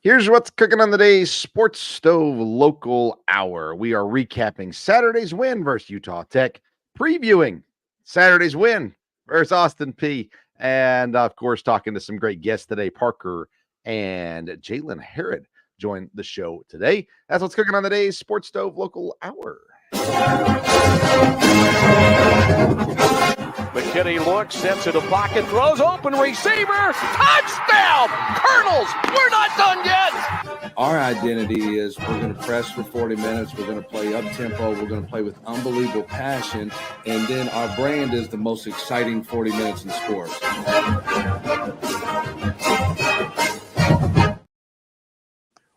Here's what's cooking on the day's Sports Stove Local Hour. We are recapping Saturday's win versus Utah Tech, previewing Saturday's win versus Austin P, and of course, talking to some great guests today. Parker and Jaylen Herrud joined the show today. That's what's cooking on the day's Sports Stove Local Hour. McKinney looks, steps into pocket, throws, open receiver, touchdown! Colonels, we're not done yet! Our identity is we're going to press for 40 minutes, we're going to play up-tempo, we're going to play with unbelievable passion, and then our brand is the most exciting 40 minutes in sports.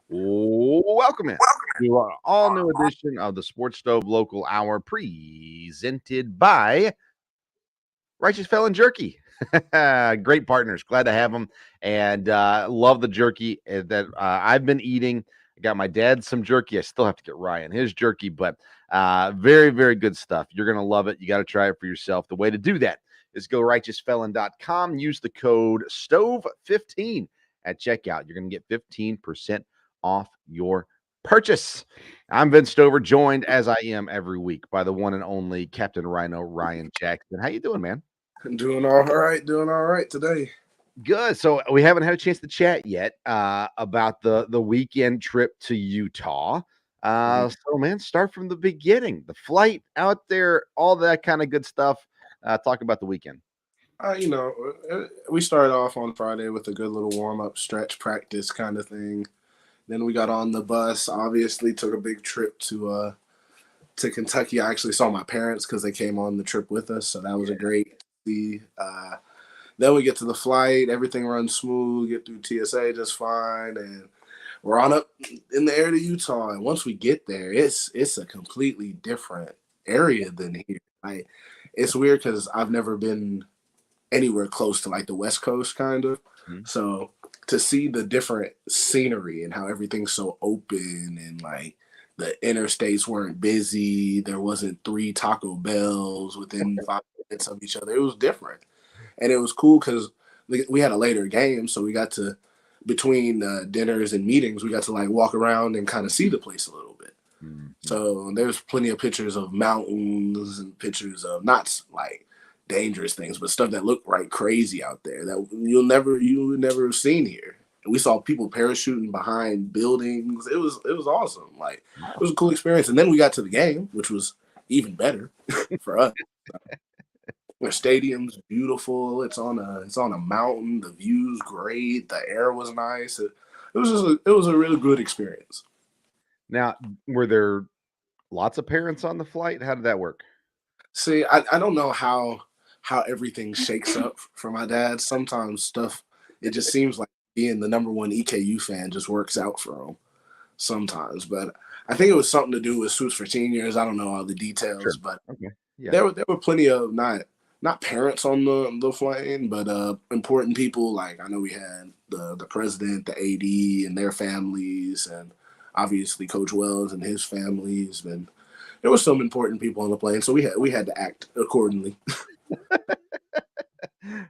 Welcome in to our all-new edition of the Sports Stove Local Hour, presented by Righteous Felon Jerky. Great partners. Glad to have them, and love the jerky that I've been eating. I got my dad some jerky. I still have to get Ryan his jerky, but very, very good stuff. You're going to love it. You got to try it for yourself. The way to do that is go righteousfelon.com. Use the code STOVE15 at checkout. You're going to get 15% off your purchase. I'm Vince Stover, joined as I am every week by the one and only Captain Rhino, Ryan Jackson. How you doing, man? I'm doing all right today. Good. So we haven't had a chance to chat yet about the weekend trip to Utah. So, man, start from the beginning. The flight out there, all that kind of good stuff. Talk about the weekend. We started off on Friday with a good little warm-up stretch practice kind of thing. Then we got on the bus, obviously took a big trip to Kentucky. I actually saw my parents because they came on the trip with us, so that was a great see. Then we get to the flight, everything runs smooth, get through TSA just fine, and we're on up in the air to Utah. And once we get there, it's a completely different area than here. It's weird because I've never been anywhere close to like the West Coast kind of. Mm-hmm. So to see the different scenery and how everything's so open and like the interstates weren't busy, there wasn't 3 Taco Bells within 5 minutes of each other. It was different. And it was cool because we had a later game, so we got to, between dinners and meetings, we got to like walk around and kind of see the place a little bit. Mm-hmm. So there's plenty of pictures of mountains and pictures of not like dangerous things, but stuff that looked right crazy out there that you would never have seen here. And we saw people parachuting behind buildings. It was awesome. Like, it was a cool experience. And then we got to the game, which was even better for us. The stadium's beautiful. It's on a mountain. The view's great. The air was nice. It was a really good experience. Now, were there lots of parents on the flight? How did that work? See, I don't know how everything shakes up for my dad. Sometimes stuff, it just seems like being the number one EKU fan just works out for him sometimes. But I think it was something to do with Suits for Seniors. I don't know all the details, sure. But okay. Yeah. There were plenty of not parents on the plane, but important people. Like, I know we had the president, the AD, and their families, and obviously Coach Wells and his families. And there were some important people on the plane, so we had to act accordingly.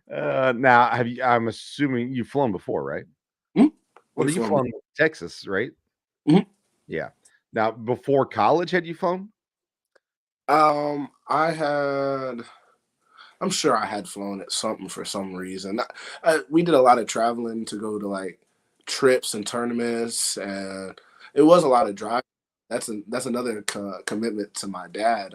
Now, I'm assuming you've flown before, right? Mm-hmm. Well, you've flown to Texas, right? Mm-hmm. Yeah. Now, before college, had you flown? I'm sure I had flown at something for some reason. We did a lot of traveling to go to like trips and tournaments, and it was a lot of driving. That's another commitment to my dad.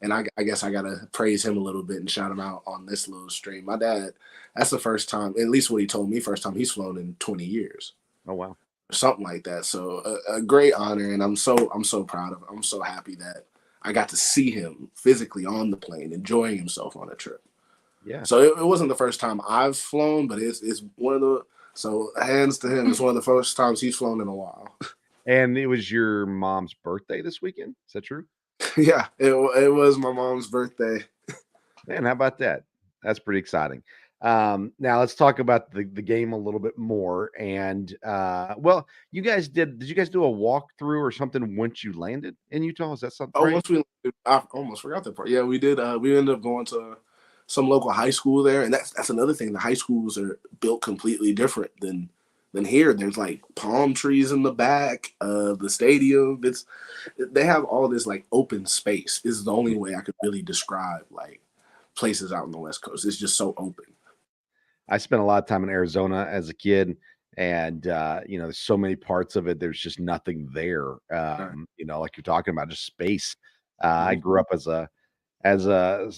And I guess I got to praise him a little bit and shout him out on this little stream. My dad, that's the first time, at least what he told me, first time he's flown in 20 years. Oh, wow. Something like that. So a great honor, and I'm so proud of him. I'm so happy that I got to see him physically on the plane, enjoying himself on a trip. Yeah. So it wasn't the first time I've flown, but it's one of the, so hands to him, it's one of the first times he's flown in a while. And it was your mom's birthday this weekend? Is that true? Yeah, it was my mom's birthday. Man, how about that? That's pretty exciting. Now let's talk about the game a little bit more. And well, you guys did you guys do a walkthrough or something once you landed in Utah? Is that something? Oh, right? I almost forgot that part. Yeah, we did. We ended up going to some local high school there, and that's another thing. The high schools are built completely different than Then here, there's like palm trees in the back of the stadium. They have all this like open space. Is the only way I could really describe like places out on the West Coast. It's just so open. I spent a lot of time in Arizona as a kid, and there's so many parts of it. There's just nothing there. Right. Like you're talking about, just space. I Mhm. grew up as a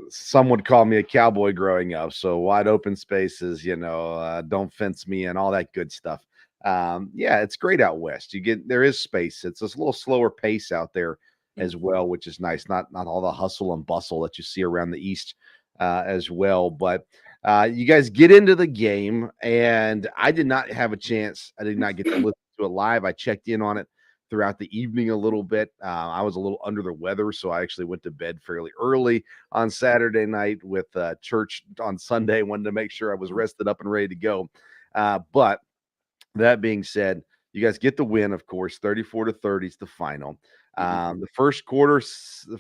some would call me a cowboy growing up. So wide open spaces, don't fence me and all that good stuff. Yeah, it's great out west. There is space. It's a little slower pace out there as well, which is nice. Not all the hustle and bustle that you see around the east as well. But you guys get into the game, and I did not have a chance. I did not get to listen to it live. I checked in on it throughout the evening a little bit. I was a little under the weather, so I actually went to bed fairly early on Saturday night with church on Sunday. Wanted to make sure I was rested up and ready to go. But that being said, you guys get the win, of course, 34-30 is the final. The first quarter,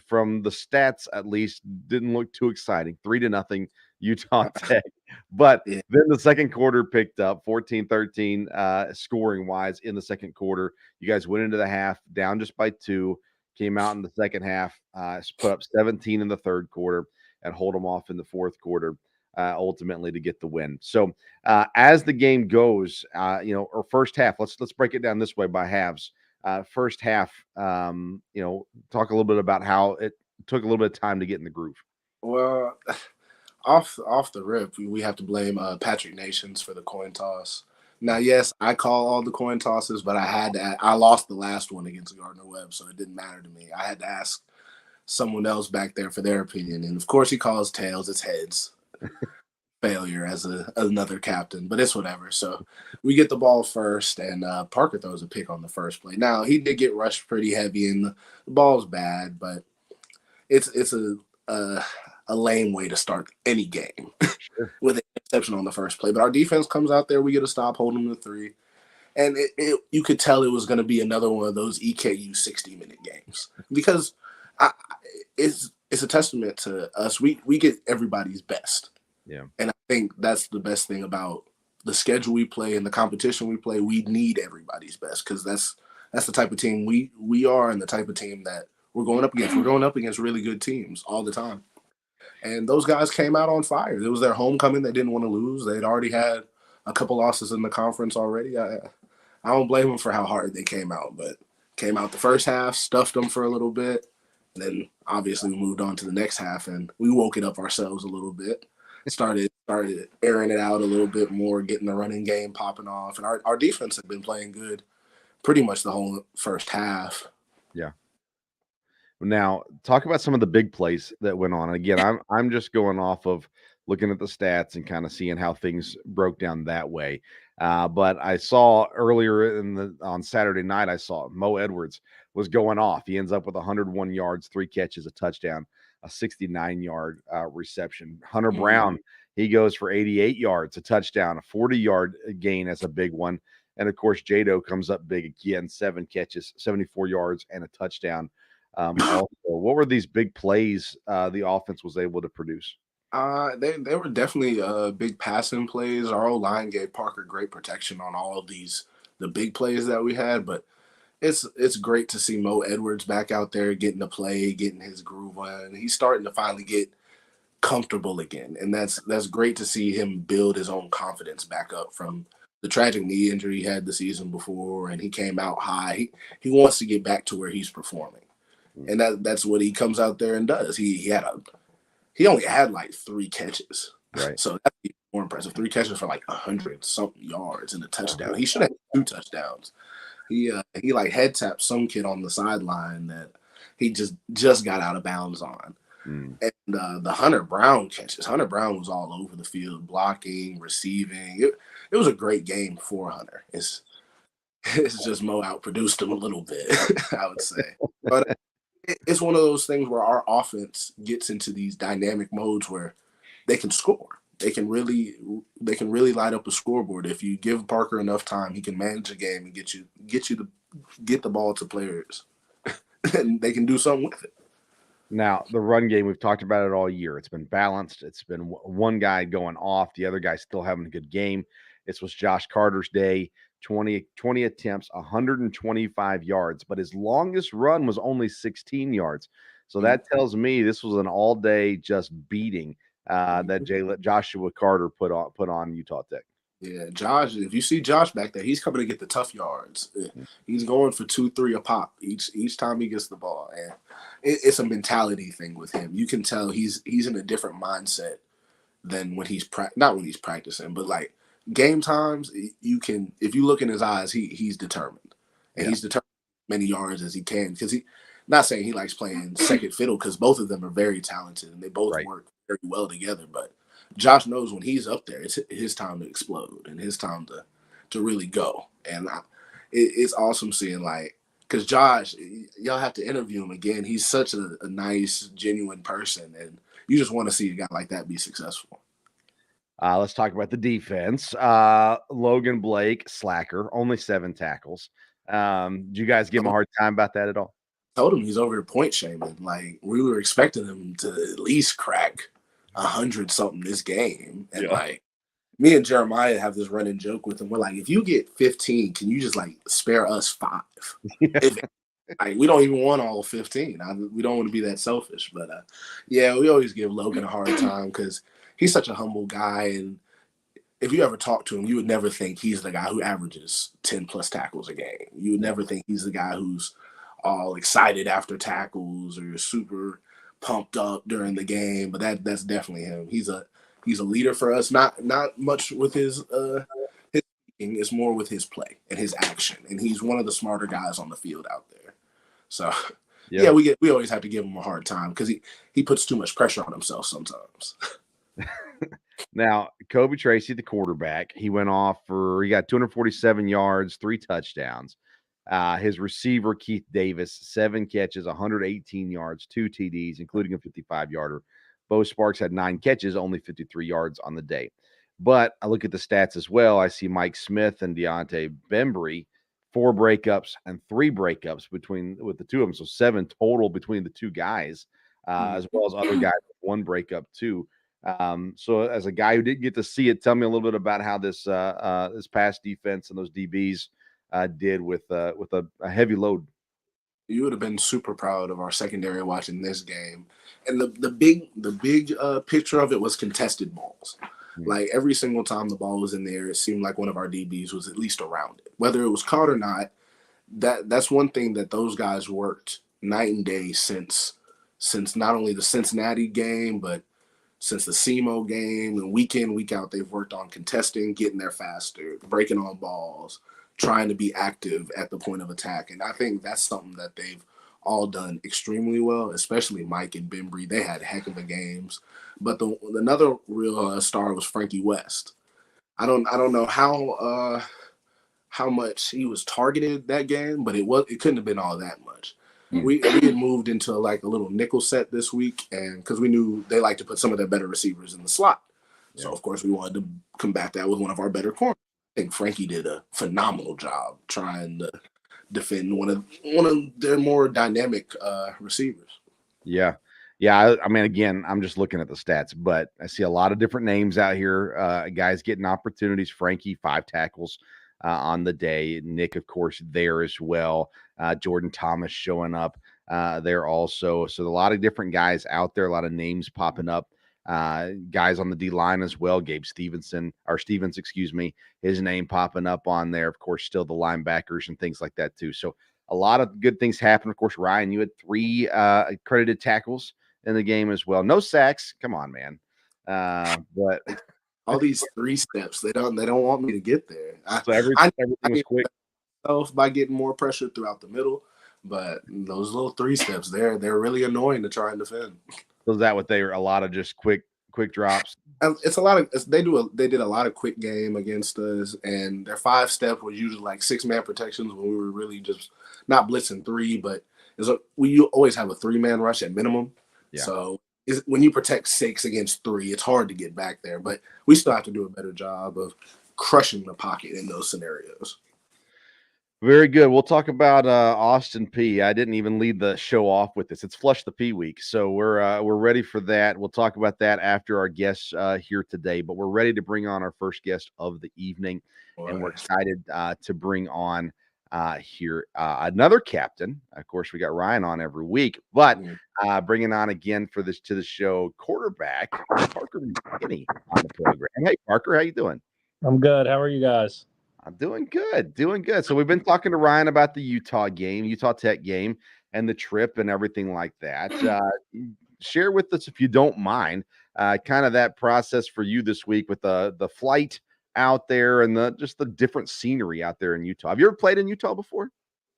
from the stats at least, didn't look too exciting. 3-0 Utah Tech. But Yeah. then the second quarter picked up 14-13 scoring wise in the second quarter. You guys went into the half down just by 2, came out in the second half, put up 17 in the third quarter, and hold them off in the fourth quarter, ultimately to get the win. So as the game goes, or first half, let's break it down this way by halves. First half, talk a little bit about how it took a little bit of time to get in the groove. Well, off the rip, we have to blame Patrick Nations for the coin toss. Now, yes, I call all the coin tosses, but I lost the last one against Gardner Webb, so it didn't matter to me. I had to ask someone else back there for their opinion, and of course, he calls tails. It's heads. Failure as another captain, but it's whatever. So we get the ball first, and Parker throws a pick on the first play. Now he did get rushed pretty heavy, and the ball's bad, but it's a lame way to start any game with an interception on the first play. But our defense comes out there, we get a stop, hold them to 3, and you could tell it was going to be another one of those EKU 60-minute games because it's a testament to us. We get everybody's best. Yeah. And I think that's the best thing about the schedule we play and the competition we play. We need everybody's best because that's the type of team we are and the type of team that we're going up against. We're going up against really good teams all the time. And those guys came out on fire. It was their homecoming. They didn't want to lose. They'd already had a couple losses in the conference already. I don't blame them for how hard they came out, but came out the first half, stuffed them for a little bit. And then obviously we moved on to the next half and we woke it up ourselves a little bit. Started airing it out a little bit more, getting the running game popping off. And our defense had been playing good pretty much the whole first half. Yeah. Now, talk about some of the big plays that went on. Again, I'm just going off of looking at the stats and kind of seeing how things broke down that way. But I saw earlier on Saturday night, I saw Mo Edwards was going off. He ends up with 101 yards, 3 catches, a touchdown, a 69-yard reception. Hunter Brown, he goes for 88 yards, a touchdown, a 40-yard gain as a big one. And, of course, Jado comes up big again, 7 catches, 74 yards, and a touchdown. Also, what were these big plays the offense was able to produce? They were definitely big passing plays. Our old line gave Parker great protection on all of the big plays that we had, but it's great to see Mo Edwards back out there getting to play, getting his groove on. He's starting to finally get comfortable again, and that's great to see him build his own confidence back up from the tragic knee injury he had the season before, and he came out high. He wants to get back to where he's performing, and that's what he comes out there and does. He only had like 3 catches, right? So that's even more impressive. 3 catches for like 100-something yards and a touchdown. He should have 2 touchdowns. He like head tapped some kid on the sideline that he just got out of bounds on. And the Hunter Brown catches. Hunter Brown was all over the field, blocking, receiving. It was a great game for Hunter. It's just Mo outproduced him a little bit, I would say. But it's one of those things where our offense gets into these dynamic modes where they can score. They can really light up a scoreboard. If you give Parker enough time, he can manage a game and get the ball to players, and they can do something with it. Now, the run game, we've talked about it all year. It's been balanced. It's been one guy going off, the other guy still having a good game. This was Josh Carter's day. 20 attempts, 125 yards, but his longest run was only 16 yards. So that tells me this was an all-day just beating that Joshua Carter put on Utah Tech. Yeah, Josh, if you see Josh back there, he's coming to get the tough yards. He's going for 2-3 a pop each time he gets the ball. And it's a mentality thing with him. You can tell he's in a different mindset than when he's not when he's practicing, but like game times, you can, if you look in his eyes, he's determined. And he's determined many yards as he can, because he, not saying he likes playing second fiddle, because both of them are very talented and they both work very well together. But Josh knows when he's up there, it's his time to explode and his time to really go. And it's awesome seeing, like, because Josh, y'all have to interview him again. He's such a nice, genuine person, and you just want to see a guy like that be successful. Let's talk about the defense. Logan Blake, slacker, only 7 tackles. Do you guys give him a hard time about that at all? Told him he's over here point shaming. Like, we were expecting him to at least crack 100 something this game. And like, me and Jeremiah have this running joke with him. We're like, if you get 15, can you just like spare us 5? Like, we don't even want all 15. We don't want to be that selfish. But we always give Logan a hard time because he's such a humble guy. And if you ever talk to him, you would never think he's the guy who averages 10 plus tackles a game. You would never think he's the guy who's all excited after tackles or super pumped up during the game. But that's definitely him. He's a leader for us. Not much with his speaking. It's more with his play and his action. And he's one of the smarter guys on the field out there. So we always have to give him a hard time because he puts too much pressure on himself sometimes. Now, Kobe Tracy, the quarterback, he got 247 yards, 3 touchdowns. His receiver, Keith Davis, 7 catches, 118 yards, 2 TDs, including a 55-yarder. Bo Sparks had 9 catches, only 53 yards on the day. But I look at the stats as well. I see Mike Smith and Deontay Bembry, 4 breakups and 3 breakups with the two of them. So 7 total between the two guys, as well as other guys with 1 breakup too. So as a guy who didn't get to see it, tell me a little bit about how this pass defense and those DBs did with a heavy load. You would have been super proud of our secondary watching this game. And the big picture of it was contested balls. Like, every single time the ball was in there, it seemed like one of our DBs was at least around it. Whether it was caught or not, that's one thing that those guys worked night and day since not only the Cincinnati game, but since the SEMO game, and week in, week out, they've worked on contesting, getting there faster, breaking on balls, trying to be active at the point of attack. And I think that's something that they've all done extremely well, especially Mike and Bembry. They had heck of a games. But another real star was Frankie West. I don't know how much he was targeted that game, but it couldn't have been all that much. We had moved into like a little nickel set this week, and because we knew they like to put some of their better receivers in the slot. So of course we wanted to combat that with one of our better corners. I think Frankie did a phenomenal job trying to defend one of their more dynamic receivers. Yeah. I mean, again, I'm just looking at the stats, but I see a lot of different names out here. Guys getting opportunities. Frankie, 5 tackles on the day. Nick, of course, there as well. Jordan Thomas showing up there also. So a lot of different guys out there, a lot of names popping up. Guys on the D line as well. Stevens, his name popping up on there. Of course, still the linebackers and things like that too. So a lot of good things happen. Of course, Ryan, you had 3 accredited tackles in the game as well. No sacks. Come on, man. But all these 3 steps, they don't want me to get there. So everything was quick. By getting more pressure throughout the middle, but those little 3 steps, they're really annoying to try and defend. Was that what they were? A lot of just quick drops. It's a lot of they did a lot of quick game against us, and their 5 step was usually like 6-man protections when we were really just not blitzing 3, but we always have a 3-man rush at minimum. Yeah. So when you protect 6 against 3, it's hard to get back there, but we still have to do a better job of crushing the pocket in those scenarios. Very good. We'll talk about Austin P. I didn't even lead the show off with this. It's Flush the P week, so we're ready for that. We'll talk about that after our guests here today. But we're ready to bring on our first guest of the evening, and we're excited to bring on here another captain. Of course, we got Ryan on every week, but bringing on again for this to the show, quarterback Parker McKinney on the program. Hey, Parker, how you doing? I'm good. How are you guys? I'm doing good, doing good. So we've been talking to Ryan about the Utah game, Utah Tech game, and the trip and everything like that. Share with us, if you don't mind, kind of that process for you this week with the flight out there and just the different scenery out there in Utah. Have you ever played in Utah before?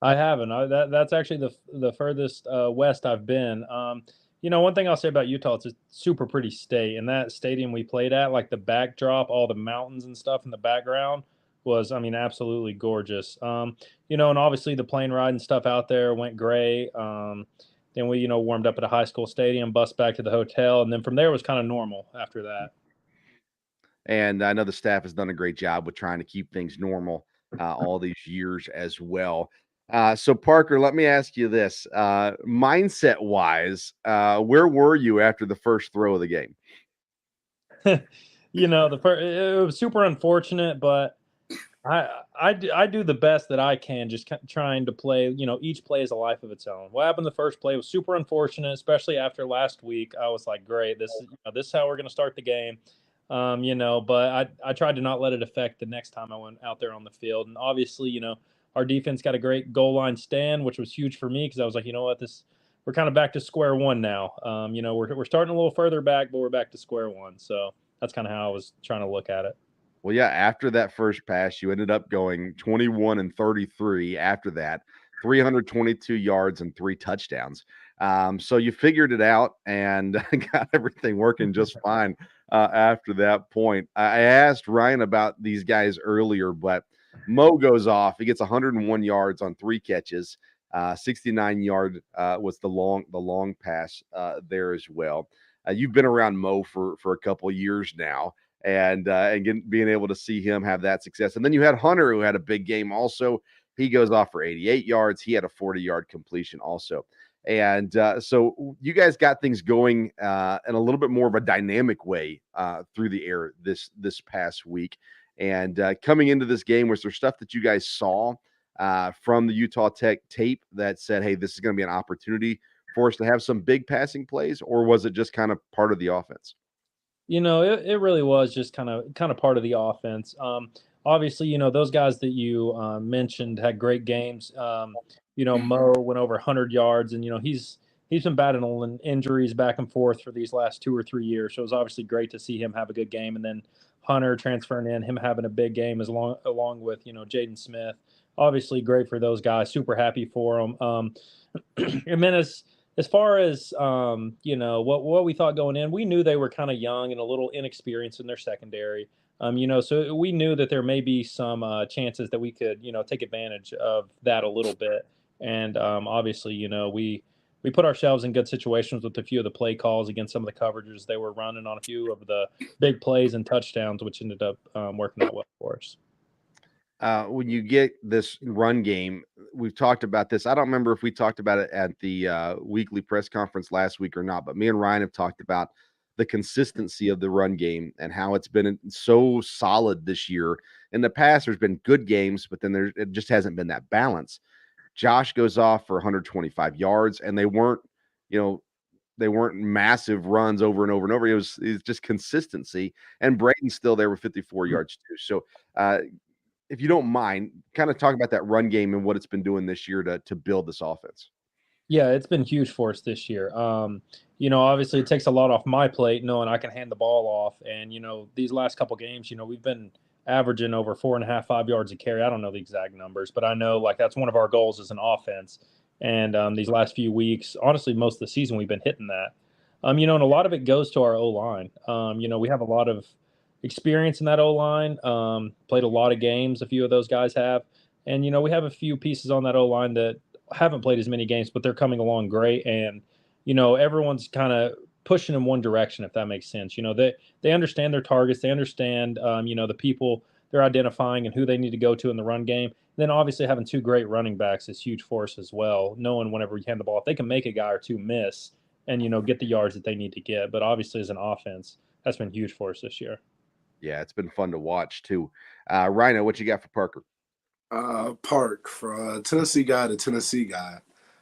I haven't. That's actually the furthest west I've been. One thing I'll say about Utah, it's a super pretty state, and that stadium we played at, like the backdrop, all the mountains and stuff in the background was, absolutely gorgeous. And obviously the plane ride and stuff out there went great. Then we, warmed up at a high school stadium, bus back to the hotel, and then from there was kind of normal after that. And I know the staff has done a great job with trying to keep things normal all these years as well. So Parker, let me ask you this: mindset wise, where were you after the first throw of the game? It was super unfortunate, but I do the best that I can, just trying to play. Each play is a life of its own. What happened the first play was super unfortunate, especially after last week. I was like, great, this is how we're going to start the game. But I tried to not let it affect the next time I went out there on the field. And obviously, our defense got a great goal line stand, which was huge for me because I was like, you know what, we're kind of back to square one now. We're starting a little further back, but we're back to square one. So that's kind of how I was trying to look at it. Well, yeah, after that first pass, you ended up going 21 and 33 after that, 322 yards and 3 touchdowns. So you figured it out and got everything working just fine after that point. I asked Ryan about these guys earlier, but Mo goes off. He gets 101 yards on 3 catches. 69-yard was the long pass there as well. You've been around Mo for a couple of years now. And being able to see him have that success. And then you had Hunter, who had a big game also. He goes off for 88 yards. He had a 40-yard completion also. And so you guys got things going in a little bit more of a dynamic way through the air this past week. And coming into this game, was there stuff that you guys saw from the Utah Tech tape that said, hey, this is going to be an opportunity for us to have some big passing plays? Or was it just kind of part of the offense? It really was just kind of part of the offense. Obviously, those guys that you mentioned had great games. Mo went over 100 yards, and he's been battling injuries back and forth for these last 2 or 3 years. So it was obviously great to see him have a good game, and then Hunter transferring in, him having a big game along with Jaden Smith. Obviously, great for those guys. Super happy for them. And then as far as what we thought going in, we knew they were kind of young and a little inexperienced in their secondary. So we knew that there may be some chances that we could take advantage of that a little bit. And obviously, we put ourselves in good situations with a few of the play calls against some of the coverages they were running on a few of the big plays and touchdowns, which ended up working out well for us. When you get this run game, we've talked about this. I don't remember if we talked about it at the weekly press conference last week or not, but me and Ryan have talked about the consistency of the run game and how it's been so solid this year. In the past, there's been good games, but then it just hasn't been that balance. Josh goes off for 125 yards, and they weren't massive runs over and over and over. It was just consistency, and Braden's still there with 54 yards too. So, if you don't mind, kind of talk about that run game and what it's been doing this year to build this offense. Yeah, it's been huge for us this year. Obviously it takes a lot off my plate knowing I can hand the ball off. And, these last couple games, we've been averaging over 4.5, 5 yards a carry. I don't know the exact numbers, but I know that's one of our goals as an offense. And these last few weeks, honestly, most of the season, we've been hitting that. And a lot of it goes to our O-line. We have a lot of experience in that O-line, played a lot of games, a few of those guys have. And, we have a few pieces on that O-line that haven't played as many games, but they're coming along great. And, everyone's kind of pushing in one direction, if that makes sense. They understand their targets. They understand, the people they're identifying and who they need to go to in the run game. And then obviously having two great running backs is huge for us as well. Knowing whenever you hand the ball, if they can make a guy or two miss and get the yards that they need to get. But obviously as an offense, that's been huge for us this year. Yeah, it's been fun to watch too. Rhino, what you got for Parker? Park, for a Tennessee guy to Tennessee guy,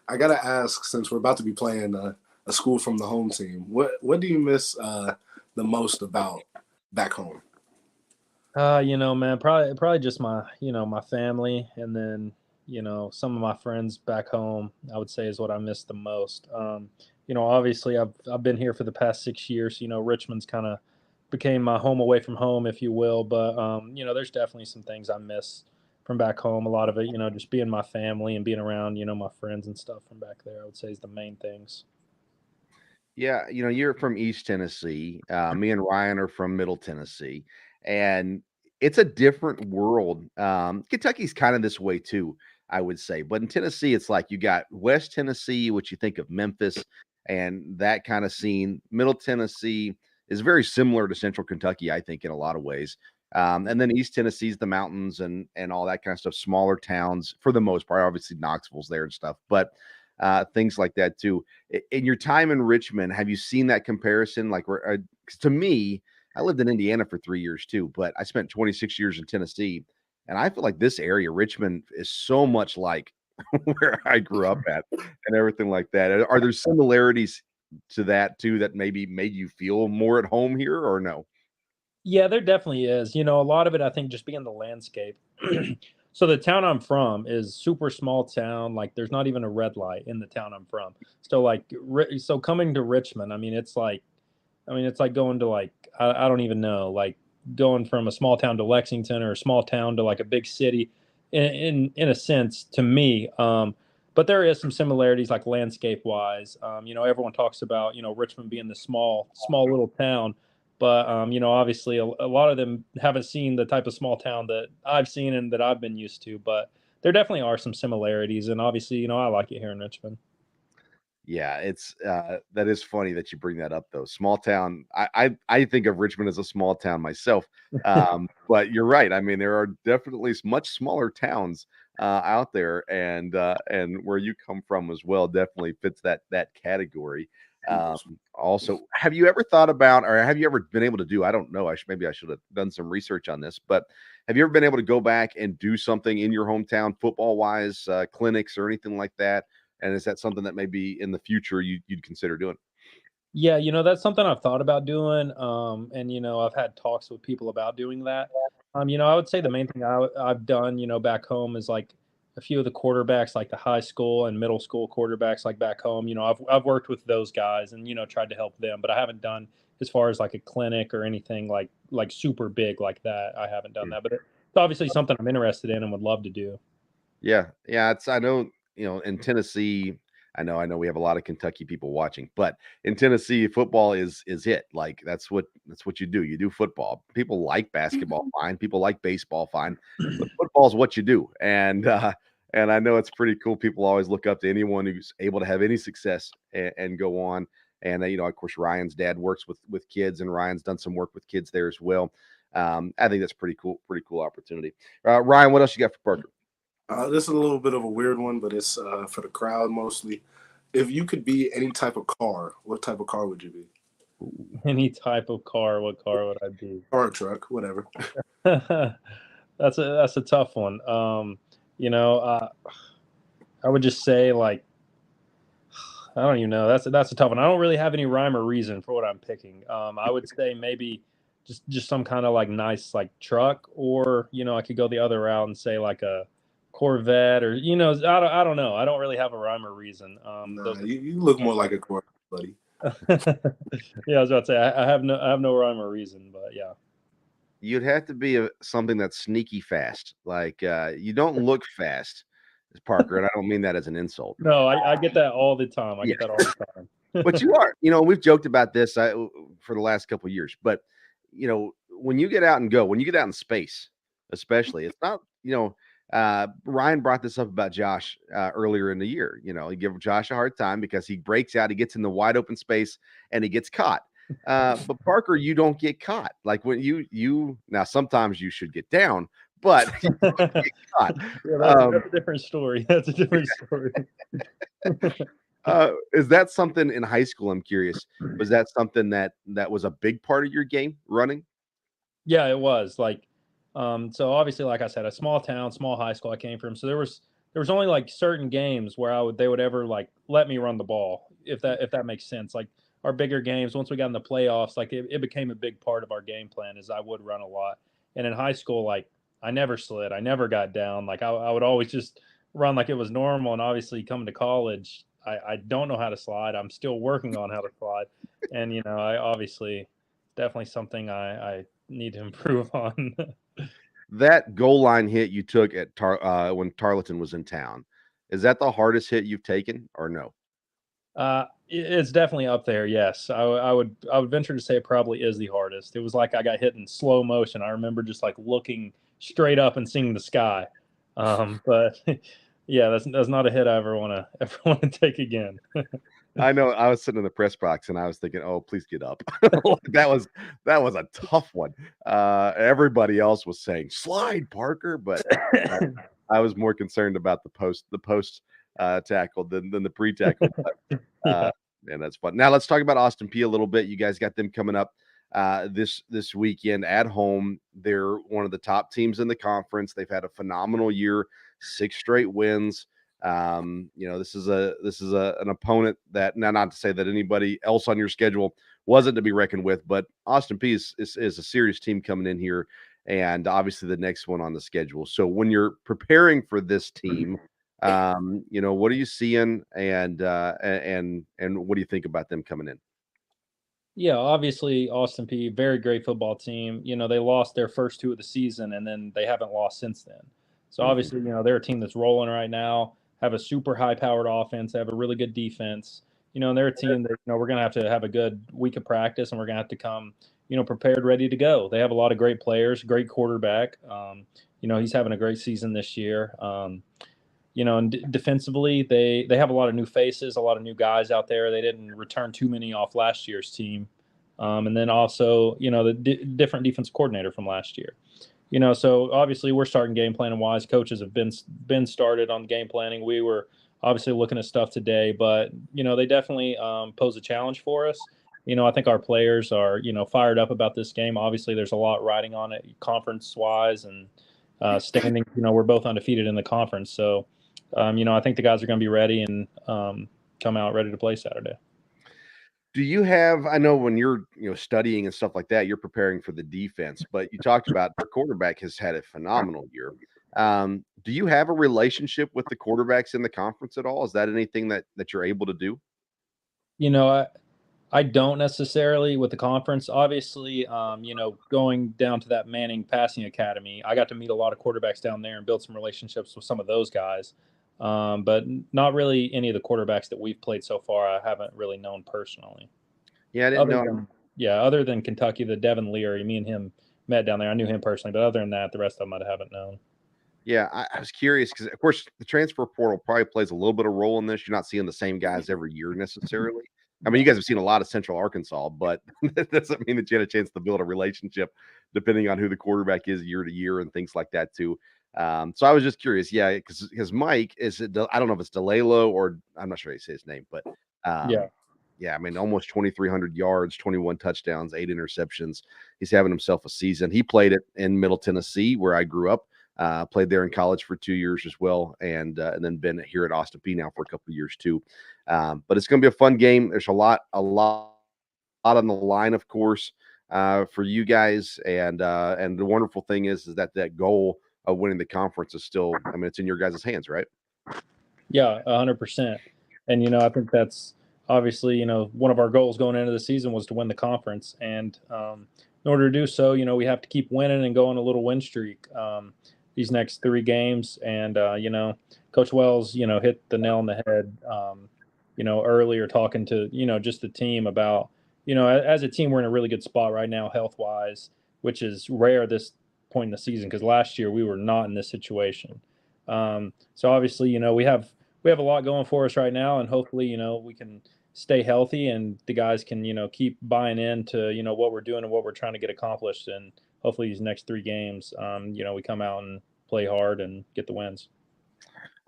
I gotta ask, since we're about to be playing a school from the home team, what do you miss the most about back home? Man, probably just my my family, and then some of my friends back home. I would say is what I miss the most. Obviously I've been here for the past 6 years. Richmond's kind of became my home away from home, if you will. But there's definitely some things I miss from back home. A lot of it, just being my family and being around, my friends and stuff from back there. I would say is the main things. Yeah, you're from East Tennessee. Me and Ryan are from Middle Tennessee, and it's a different world. Kentucky's kind of this way too, I would say. But in Tennessee, it's like you got West Tennessee, which you think of Memphis and that kind of scene. Middle Tennessee is very similar to Central Kentucky, I think, in a lot of ways. And then East Tennessee's the mountains and all that kind of stuff, smaller towns for the most part. Obviously, Knoxville's there and stuff, but things like that too. In your time in Richmond, have you seen that comparison? Like, to me, I lived in Indiana for 3 years too, but I spent 26 years in Tennessee, and I feel like this area, Richmond, is so much like where I grew up at and everything like that. Are there similarities to that too that maybe made you feel more at home here, or no? Yeah, there definitely is. A lot of it, I think, just being the landscape. So the town I'm from is super small town. Like, there's not even a red light in the town I'm from. So, like, so coming to Richmond, it's like going to like I don't even know, like going from a small town to Lexington or a small town to like a big city, in a sense to me. But there is some similarities, like landscape wise. Everyone talks about Richmond being the small little town. But obviously, a lot of them haven't seen the type of small town that I've seen and that I've been used to. But there definitely are some similarities, and obviously, I like it here in Richmond. Yeah, it's that is funny that you bring that up though. Small town. I think of Richmond as a small town myself. But you're right. I mean, there are definitely much smaller towns out there, and where you come from as well definitely fits that category. Also, have you ever thought about, or have you ever been able to do? I don't know. Maybe I should have done some research on this, but have you ever been able to go back and do something in your hometown, football wise, clinics or anything like that? And is that something that maybe in the future you'd consider doing? Yeah, that's something I've thought about doing. And I've had talks with people about doing that. I would say the main thing I've done, back home is like a few of the quarterbacks, like the high school and middle school quarterbacks, like back home. I've worked with those guys and tried to help them, but I haven't done as far as like a clinic or anything like super big like that. I haven't done that, but it's obviously something I'm interested in and would love to do. Yeah, yeah. I know, in Tennessee, I know we have a lot of Kentucky people watching, but in Tennessee, football is it. Like that's what you do. You do football. People like basketball, fine. People like baseball, fine. But football is what you do. And I know it's pretty cool. People always look up to anyone who's able to have any success and go on. And of course, Ryan's dad works with kids, and Ryan's done some work with kids there as well. I think that's pretty cool opportunity. Ryan, what else you got for Parker? This is a little bit of a weird one, but it's for the crowd mostly. If you could be any type of car, what type of car would you be? Any type of car, what car would I be? Car, truck, whatever. That's a tough one. I would just say like I don't even know. That's a tough one. I don't really have any rhyme or reason for what I'm picking. I would say maybe just some kind of like nice like truck, or I could go the other route and say like a Corvette, or I don't know. I don't really have a rhyme or reason. You look more like a car, buddy. Yeah, I was about to say I have no rhyme or reason, but yeah. You'd have to be something that's sneaky fast. Like you don't look fast, as Parker, and I don't mean that as an insult. No, I get that all the time. I get that all the time. But you are, we've joked about this for the last couple of years. But when you get out and go, when you get out in space, especially, it's not. Ryan brought this up about Josh earlier in the year. He gave Josh a hard time because he breaks out, he gets in the wide open space, and he gets caught. But Parker, you don't get caught. Like when you now sometimes you should get down, but you don't get caught. Yeah, that's a different story. That's a different story. Is that something in high school? I'm curious. Was that something that was a big part of your game running? Yeah, it was like, so obviously, like I said, a small town, small high school I came from. So there was only like certain games where they would ever like let me run the ball, if that makes sense. Like our bigger games, once we got in the playoffs, like it became a big part of our game plan is I would run a lot. And in high school, like I never slid, I never got down. Like I would always just run like it was normal. And obviously coming to college, I don't know how to slide. I'm still working on how to slide. And I obviously definitely something I need to improve on. That goal line hit you took at when Tarleton was in town, is that the hardest hit you've taken or no? It's definitely up there. Yes, I would venture to say it probably is the hardest. It was like I got hit in slow motion. I remember just like looking straight up and seeing the sky. But yeah, that's not a hit I ever want to take again. I know I was sitting in the press box and I was thinking, "Oh, please get up." that was a tough one. Everybody else was saying, "Slide, Parker," but I was more concerned about the post tackle than the pre-tackle. Yeah. And that's fun. Now let's talk about Austin P a little bit. You guys got them coming up this weekend at home. They're one of the top teams in the conference. They've had a phenomenal year, 6 straight wins. This is an opponent that, now not to say that anybody else on your schedule wasn't to be reckoned with, but Austin P is a serious team coming in here, and obviously the next one on the schedule. So when you're preparing for this team, what are you seeing, and what do you think about them coming in? Yeah, obviously Austin P, very great football team. They lost their first 2 of the season and then they haven't lost since then. So obviously, they're a team that's rolling right now, have a super high powered offense, they have a really good defense. And they're a team that, we're going to have a good week of practice and we're going to have to come, prepared, ready to go. They have a lot of great players, great quarterback. He's having a great season this year. And defensively, they have a lot of new faces, a lot of new guys out there. They didn't return too many off last year's team. And then also, the different defense coordinator from last year. So obviously we're starting game planning wise. Coaches have been started on game planning. We were obviously looking at stuff today, but they definitely pose a challenge for us. I think our players are fired up about this game. Obviously, there's a lot riding on it conference wise and standing. We're both undefeated in the conference, so I think the guys are going to be ready and come out ready to play Saturday. Do you have, I know when you're, studying and stuff like that, you're preparing for the defense, but you talked about the quarterback has had a phenomenal year. Do you have a relationship with the quarterbacks in the conference at all? Is that anything that you're able to do? I don't necessarily with the conference. Obviously, going down to that Manning Passing Academy, I got to meet a lot of quarterbacks down there and build some relationships with some of those guys. But not really any of the quarterbacks that we've played so far. I haven't really known personally. Yeah, I didn't know. Other than Kentucky, the Devin Leary, me and him met down there. I knew him personally, but other than that, the rest of them I haven't known. Yeah, I was curious because, of course, the transfer portal probably plays a little bit of role in this. You're not seeing the same guys every year necessarily. I mean, you guys have seen a lot of Central Arkansas, but that doesn't mean that you had a chance to build a relationship depending on who the quarterback is year to year and things like that too. So I was just curious, yeah, because Mike I don't know if it's DeLalo or I'm not sure how you say his name, but yeah, I mean, almost 2,300 yards, 21 touchdowns, 8 interceptions. He's having himself a season. He played it in Middle Tennessee, where I grew up. Played there in college for 2 years as well, and then been here at Austin P now for a couple of years too. But it's going to be a fun game. There's a lot on the line, of course, for you guys. And the wonderful thing is that goal of winning the conference is still, I mean, it's in your guys' hands, right? Yeah, 100%. And I think that's obviously one of our goals going into the season was to win the conference, and in order to do so, we have to keep winning and go on a little win streak these next 3 games. And Coach Wells hit the nail on the head earlier, talking to just the team about as a team we're in a really good spot right now health wise, which is rare this point in the season because last year we were not in this situation. So obviously we have a lot going for us right now, and hopefully we can stay healthy and the guys can, keep buying into, what we're doing and what we're trying to get accomplished. And hopefully these next 3 games, we come out and play hard and get the wins.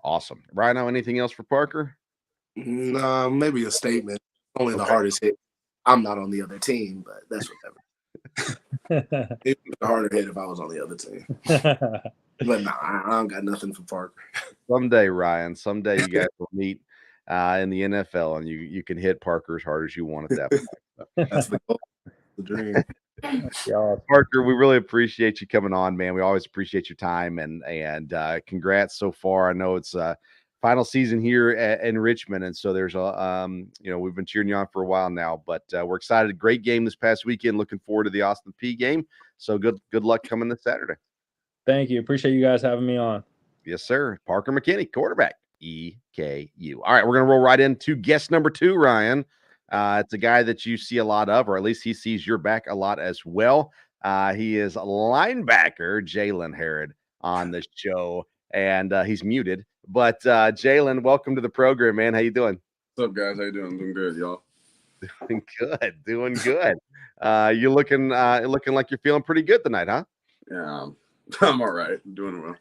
Awesome. Rhino, anything else for Parker? Nah, maybe a statement. Only the hardest hit. I'm not on the other team, but that's whatever. It would be a harder hit if I was on the other team. But nah, I don't got nothing for Parker. Someday, Ryan, someday you guys will meet in the NFL and you can hit Parker as hard as you want at that point. That's the goal, the dream. Yeah, Parker, we really appreciate you coming on, man. We always appreciate your time and congrats so far. I know it's final season here in Richmond, and so there's a we've been cheering you on for a while now, but we're excited. Great game this past weekend. Looking forward to the Austin Peay game. So good luck coming this Saturday. Thank you. Appreciate you guys having me on. Yes, sir. Parker McKinney, quarterback, EKU. All right, we're gonna roll right into guest number 2, Ryan. It's a guy that you see a lot of, or at least he sees your back a lot as well. He is a linebacker, Jaylen Herrud, on the show, and he's muted. But Jaylen, welcome to the program, man. How you doing? What's up, guys? How you doing? Doing good, y'all. Doing good. You looking like you're feeling pretty good tonight, huh? Yeah, I'm all right. I'm doing well.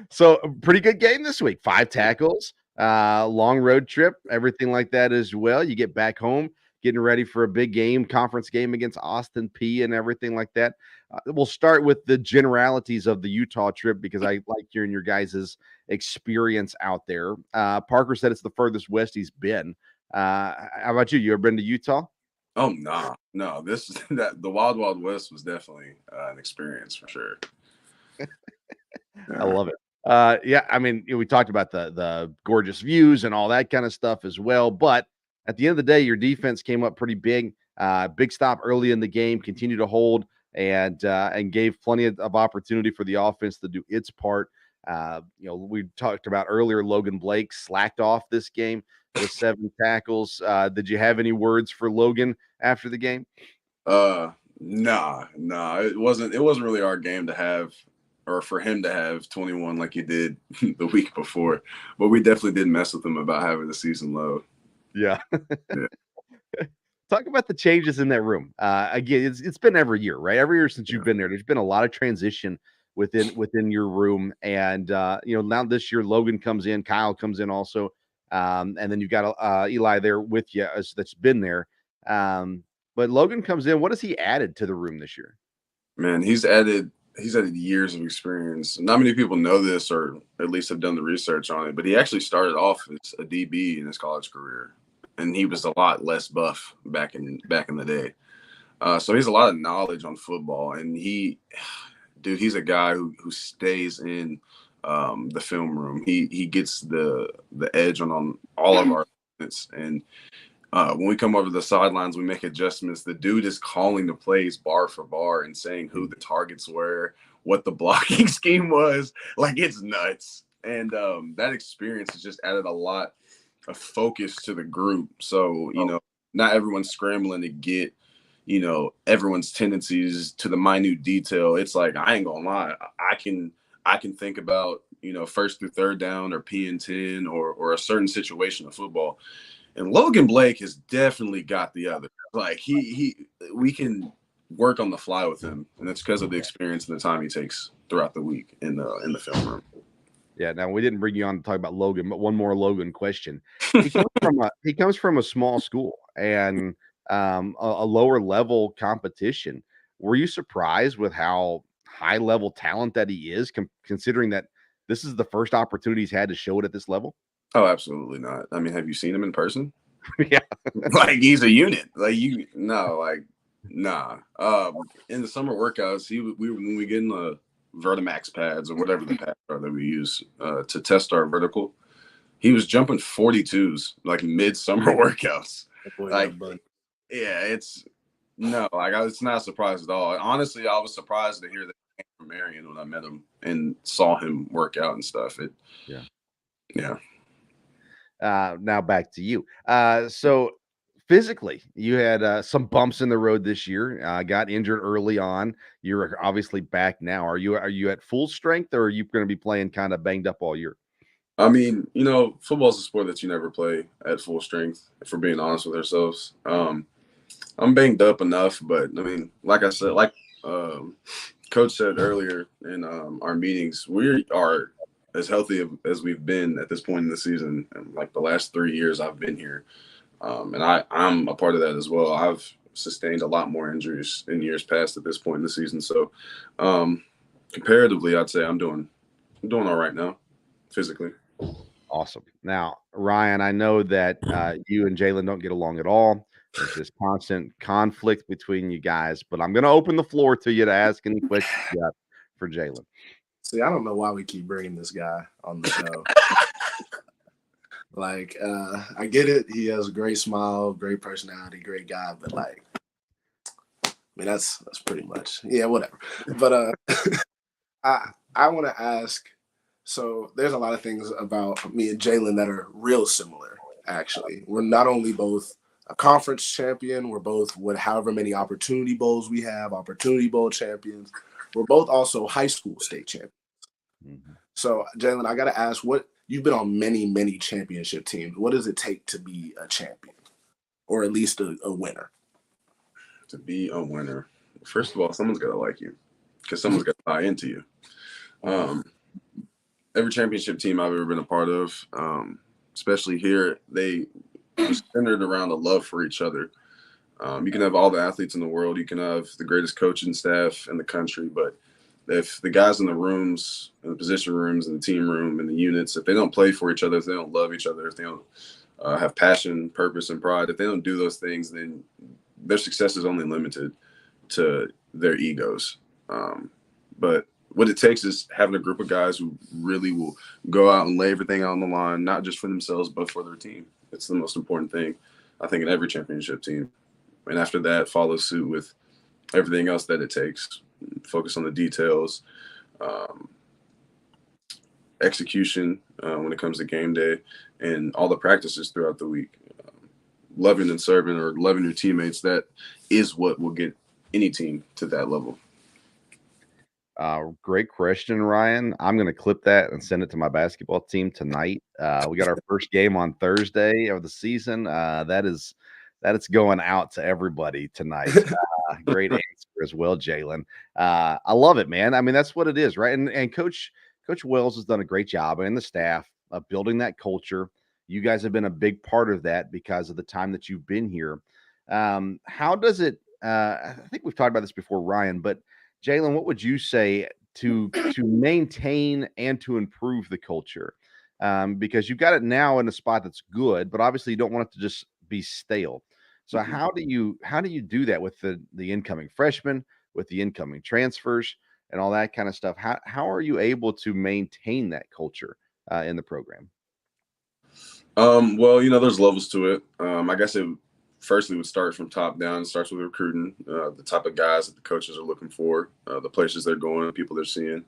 So pretty good game this week. 5 tackles, long road trip, everything like that as well. You get back home, getting ready for a big game, conference game against Austin Peay and everything like that. We'll start with the generalities of the Utah trip because I like hearing your guys' experience out there. Parker said it's the furthest west he's been. How about you? You ever been to Utah? Oh, no. The Wild Wild West was definitely an experience for sure. I love it. Yeah, I mean, we talked about the gorgeous views and all that kind of stuff as well. But at the end of the day, your defense came up pretty big. Big stop early in the game, continued to hold and gave plenty of opportunity for the offense to do its part. We talked about earlier, Logan Blake slacked off this game with 7 tackles. Did you have any words for Logan after the game? Nah. It wasn't really our game to have, or for him to have 21 like he did the week before. But we definitely did mess with him about having the season low. Yeah. Talk about the changes in that room. Again, it's been every year, right? Every year since you've been there, there's been a lot of transition within your room. And now this year Logan comes in, Kyle comes in also. And then you've got Eli there with you that's been there. But Logan comes in. What has he added to the room this year? Man, he's added years of experience. Not many people know this, or at least have done the research on it, but he actually started off as a DB in his college career, and he was a lot less buff back in the day. So he has a lot of knowledge on football, and he's a guy who stays in the film room. He gets the edge on all of our opponents, and when we come over the sidelines, we make adjustments. The dude is calling the plays bar for bar and saying who the targets were, what the blocking scheme was. Like, it's nuts. And that experience has just added a lot of focus to the group. So, not everyone's scrambling to get, everyone's tendencies to the minute detail. It's like, I ain't gonna lie. I can think about, first through third down or P and 10 or a certain situation of football. And Logan Blake has definitely got the other. Like we can work on the fly with him, and that's because of the experience and the time he takes throughout the week in the film room. Yeah. Now we didn't bring you on to talk about Logan, but one more Logan question. He comes from a small school and a lower level competition. Were you surprised with how high level talent that he is, considering that this is the first opportunity he's had to show it at this level? Oh, absolutely not. I mean, have you seen him in person? Yeah. Like, he's a unit. Nah. In the summer workouts, when we get in the Vertimax pads or whatever the pads are that we use to test our vertical, he was jumping 42s like mid-summer workouts. It's not a surprise at all. Honestly, I was surprised to hear that from Marion when I met him and saw him work out and stuff. Yeah. Now back to you. So physically, you had some bumps in the road this year. Got injured early on. You're obviously back now. Are you at full strength, or are you going to be playing kind of banged up all year? I mean, football is a sport that you never play at full strength, if we're being honest with ourselves. I'm banged up enough, but I mean, like I said, Coach said earlier in our meetings, we are as healthy as we've been at this point in the season. And like the last 3 years I've been here, and I'm a part of that as well. I've sustained a lot more injuries in years past at this point in the season. So, comparatively, I'd say I'm doing all right now, physically. Awesome. Now, Ryan, I know that you and Jaylen don't get along at all. There's this constant conflict between you guys, but I'm going to open the floor to you to ask any questions you got for Jaylen. See, I don't know why we keep bringing this guy on the show. Like, I get it. He has a great smile, great personality, great guy, but like, I mean, that's pretty much, yeah, whatever. But I want to ask, so there's a lot of things about me and Jaylen that are real similar, actually. We're not only both a conference champion, we're both with however many opportunity bowls we have, opportunity bowl champions. We're both also high school state champions. Mm-hmm. So, Jaylen, I got to ask, you've been on many, many championship teams. What does it take to be a champion, or at least a winner? To be a winner, first of all, someone's got to like you, because someone's got to buy into you. Every championship team I've ever been a part of, especially here, they are centered around a love for each other. You can have all the athletes in the world, you can have the greatest coaching staff in the country, but if the guys in the rooms, in the position rooms, in the team room, in the units, if they don't play for each other, if they don't love each other, if they don't have passion, purpose, and pride, if they don't do those things, then their success is only limited to their egos. But what it takes is having a group of guys who really will go out and lay everything out on the line, not just for themselves, but for their team. It's the most important thing, I think, in every championship team. And after that, follow suit with everything else that it takes. Focus on the details, execution when it comes to game day, and all the practices throughout the week. Loving and serving, or loving your teammates, that is what will get any team to that level. Great question, Ryan. I'm going to clip that and send it to my basketball team tonight. We got our first game on Thursday of the season. That's going out to everybody tonight. Great answer as well, Jaylen. I love it, man. I mean, that's what it is, right? And Coach Wells has done a great job, and the staff of building that culture. You guys have been a big part of that because of the time that you've been here. How does it? I think we've talked about this before, Ryan. But Jaylen, what would you say to maintain and to improve the culture? Because you've got it now in a spot that's good, but obviously you don't want it to just be stale. So how do you do that with the incoming freshmen, with the incoming transfers, and all that kind of stuff? How are you able to maintain that culture in the program? Well, there's levels to it. I guess it firstly would start from top down. It starts with recruiting, the type of guys that the coaches are looking for, the places they're going, the people they're seeing.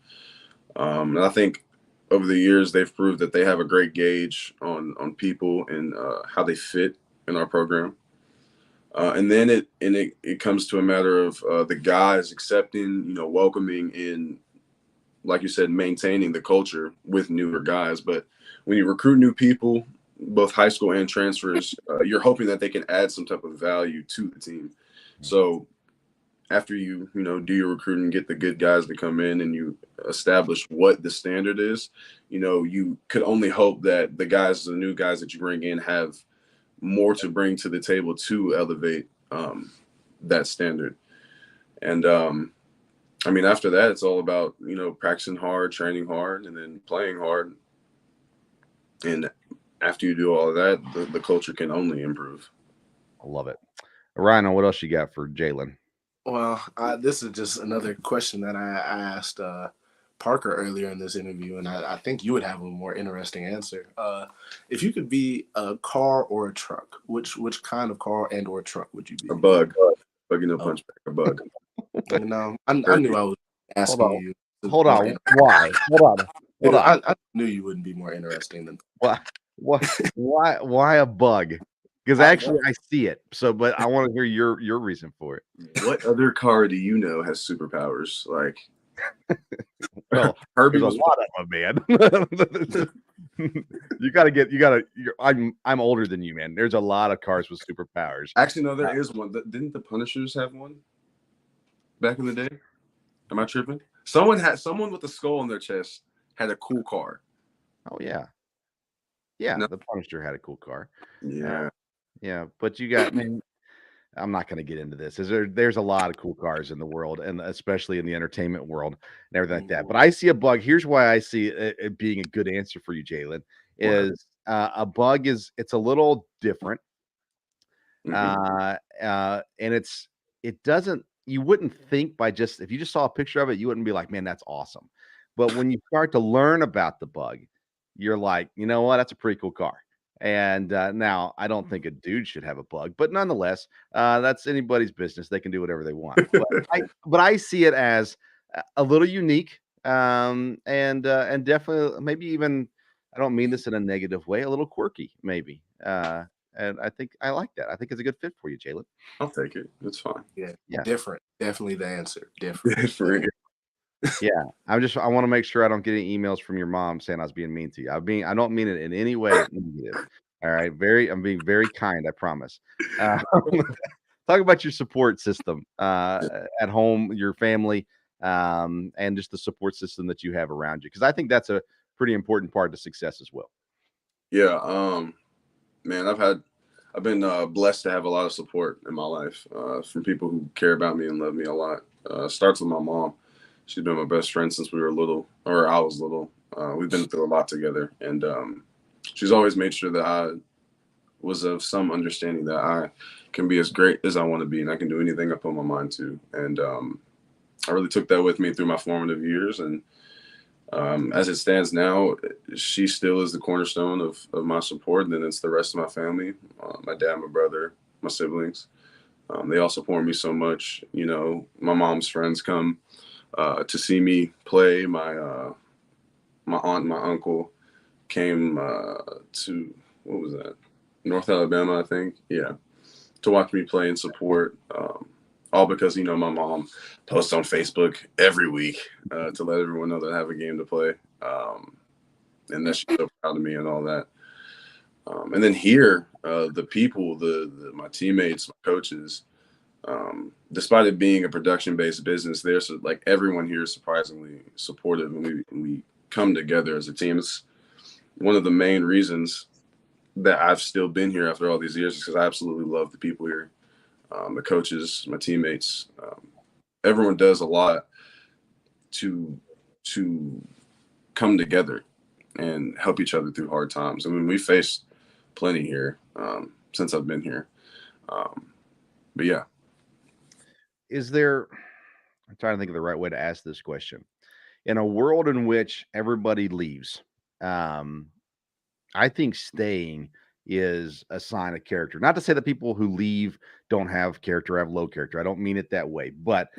And I think over the years they've proved that they have a great gauge on people and how they fit in our program. And then it comes to a matter of the guys accepting, welcoming, and like you said, maintaining the culture with newer guys. But when you recruit new people, both high school and transfers, you're hoping that they can add some type of value to the team. So after you do your recruiting, get the good guys to come in, and you establish what the standard is, you could only hope that the new guys that you bring in have more to bring to the table to elevate that standard. And I mean, after that, it's all about practicing hard, training hard, and then playing hard. And after you do all of that, the culture can only improve. I love it. Ryan, what else you got for Jaylen? Well, this is just another question that I asked Parker earlier in this interview, and I think you would have a more interesting answer. If you could be a car or a truck, which kind of car and or truck would you be? A bug. Punch back. A bug. I knew I was asking you. Hold on. Why? Hold on. I knew you wouldn't be more interesting than why a bug? Because actually I see it. So, but I want to hear your reason for it. What other car do you know has superpowers? Like, well, Herbie was a lot of them, man. I'm older than you, man. There's a lot of cars with superpowers. Actually, no, there is one. Didn't the Punishers have one back in the day? Am I tripping? Someone with a skull on their chest had a cool car. Oh yeah. Yeah, No. the Punisher had a cool car. Yeah. Yeah, but you got, man, I'm not going to get into this. There's a lot of cool cars in the world, and especially in the entertainment world and everything like that. But I see a bug. Here's why I see it being a good answer for you, Jaylen. Is a bug it's a little different, and it doesn't. You wouldn't think by just if you just saw a picture of it, you wouldn't be like, man, that's awesome. But when you start to learn about the bug, you're like, you know what, that's a pretty cool car. And now I don't think a dude should have a bug, but nonetheless, that's anybody's business. They can do whatever they want. But I see it as a little unique, and definitely maybe even I don't mean this in a negative way, a little quirky, maybe. And I think I like that. I think it's a good fit for you, Jaylen. I'll take it. It's fine. Yeah. Different. Definitely the answer. Different. Different. Yeah, I want to make sure I don't get any emails from your mom saying I was being mean to you. I don't mean it in any way negative. All right, I'm being very kind. I promise. Talk about your support system at home, your family, and just the support system that you have around you, because I think that's a pretty important part of success as well. Yeah, man, I've been blessed to have a lot of support in my life from people who care about me and love me a lot. Starts with my mom. She's been my best friend since we were little, or I was little. We've been through a lot together, and she's always made sure that I was of some understanding that I can be as great as I want to be, and I can do anything I put my mind to. And I really took that with me through my formative years. And as it stands now, she still is the cornerstone of my support. And then it's the rest of my family, my dad, my brother, my siblings. They all support me so much. You know, my mom's friends come to see me play. My aunt and my uncle came to, what was that? North Alabama, I think. Yeah. To watch me play and support. All because, you know, my mom posts on Facebook every week to let everyone know that I have a game to play. And that she's so proud of me and all that. And then here, the people, my teammates, my coaches, despite it being a production-based business, there's like everyone here is surprisingly supportive, and we come together as a team. It's one of the main reasons that I've still been here after all these years, is because I absolutely love the people here, the coaches, my teammates. Everyone does a lot to come together and help each other through hard times. I mean, we faced plenty here since I've been here. But yeah. I'm trying to think of the right way to ask this question. In a world in which everybody leaves, I think staying is a sign of character. Not to say that people who leave don't have character, have low character. I don't mean it that way, but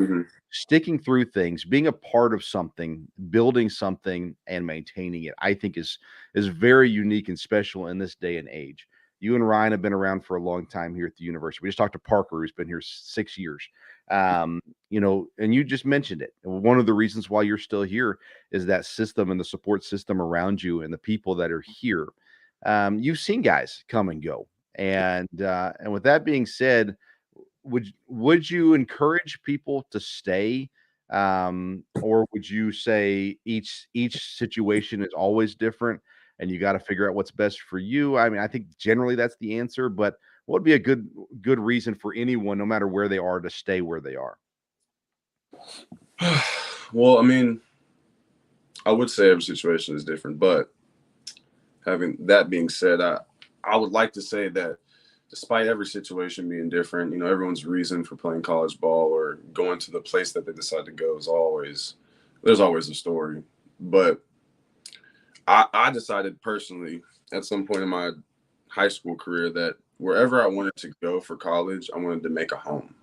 sticking through things, being a part of something, building something, and maintaining it, I think is very unique and special in this day and age. You and Ryan have been around for a long time here at the university. We just talked to Parker, who's been here 6 years. You know, and you just mentioned it. One of the reasons why you're still here is that system and the support system around you and the people that are here. You've seen guys come and go. And with that being said, would you encourage people to stay? Or would you say each situation is always different and you got to figure out what's best for you? I mean, I think generally that's the answer, but what would be a good reason for anyone, no matter where they are, to stay where they are? Well, I mean, I would say every situation is different, but having that being said, I would like to say that despite every situation being different, you know, everyone's reason for playing college ball or going to the place that they decide to go there's always a story. But I decided personally at some point in my high school career that wherever I wanted to go for college, I wanted to make a home.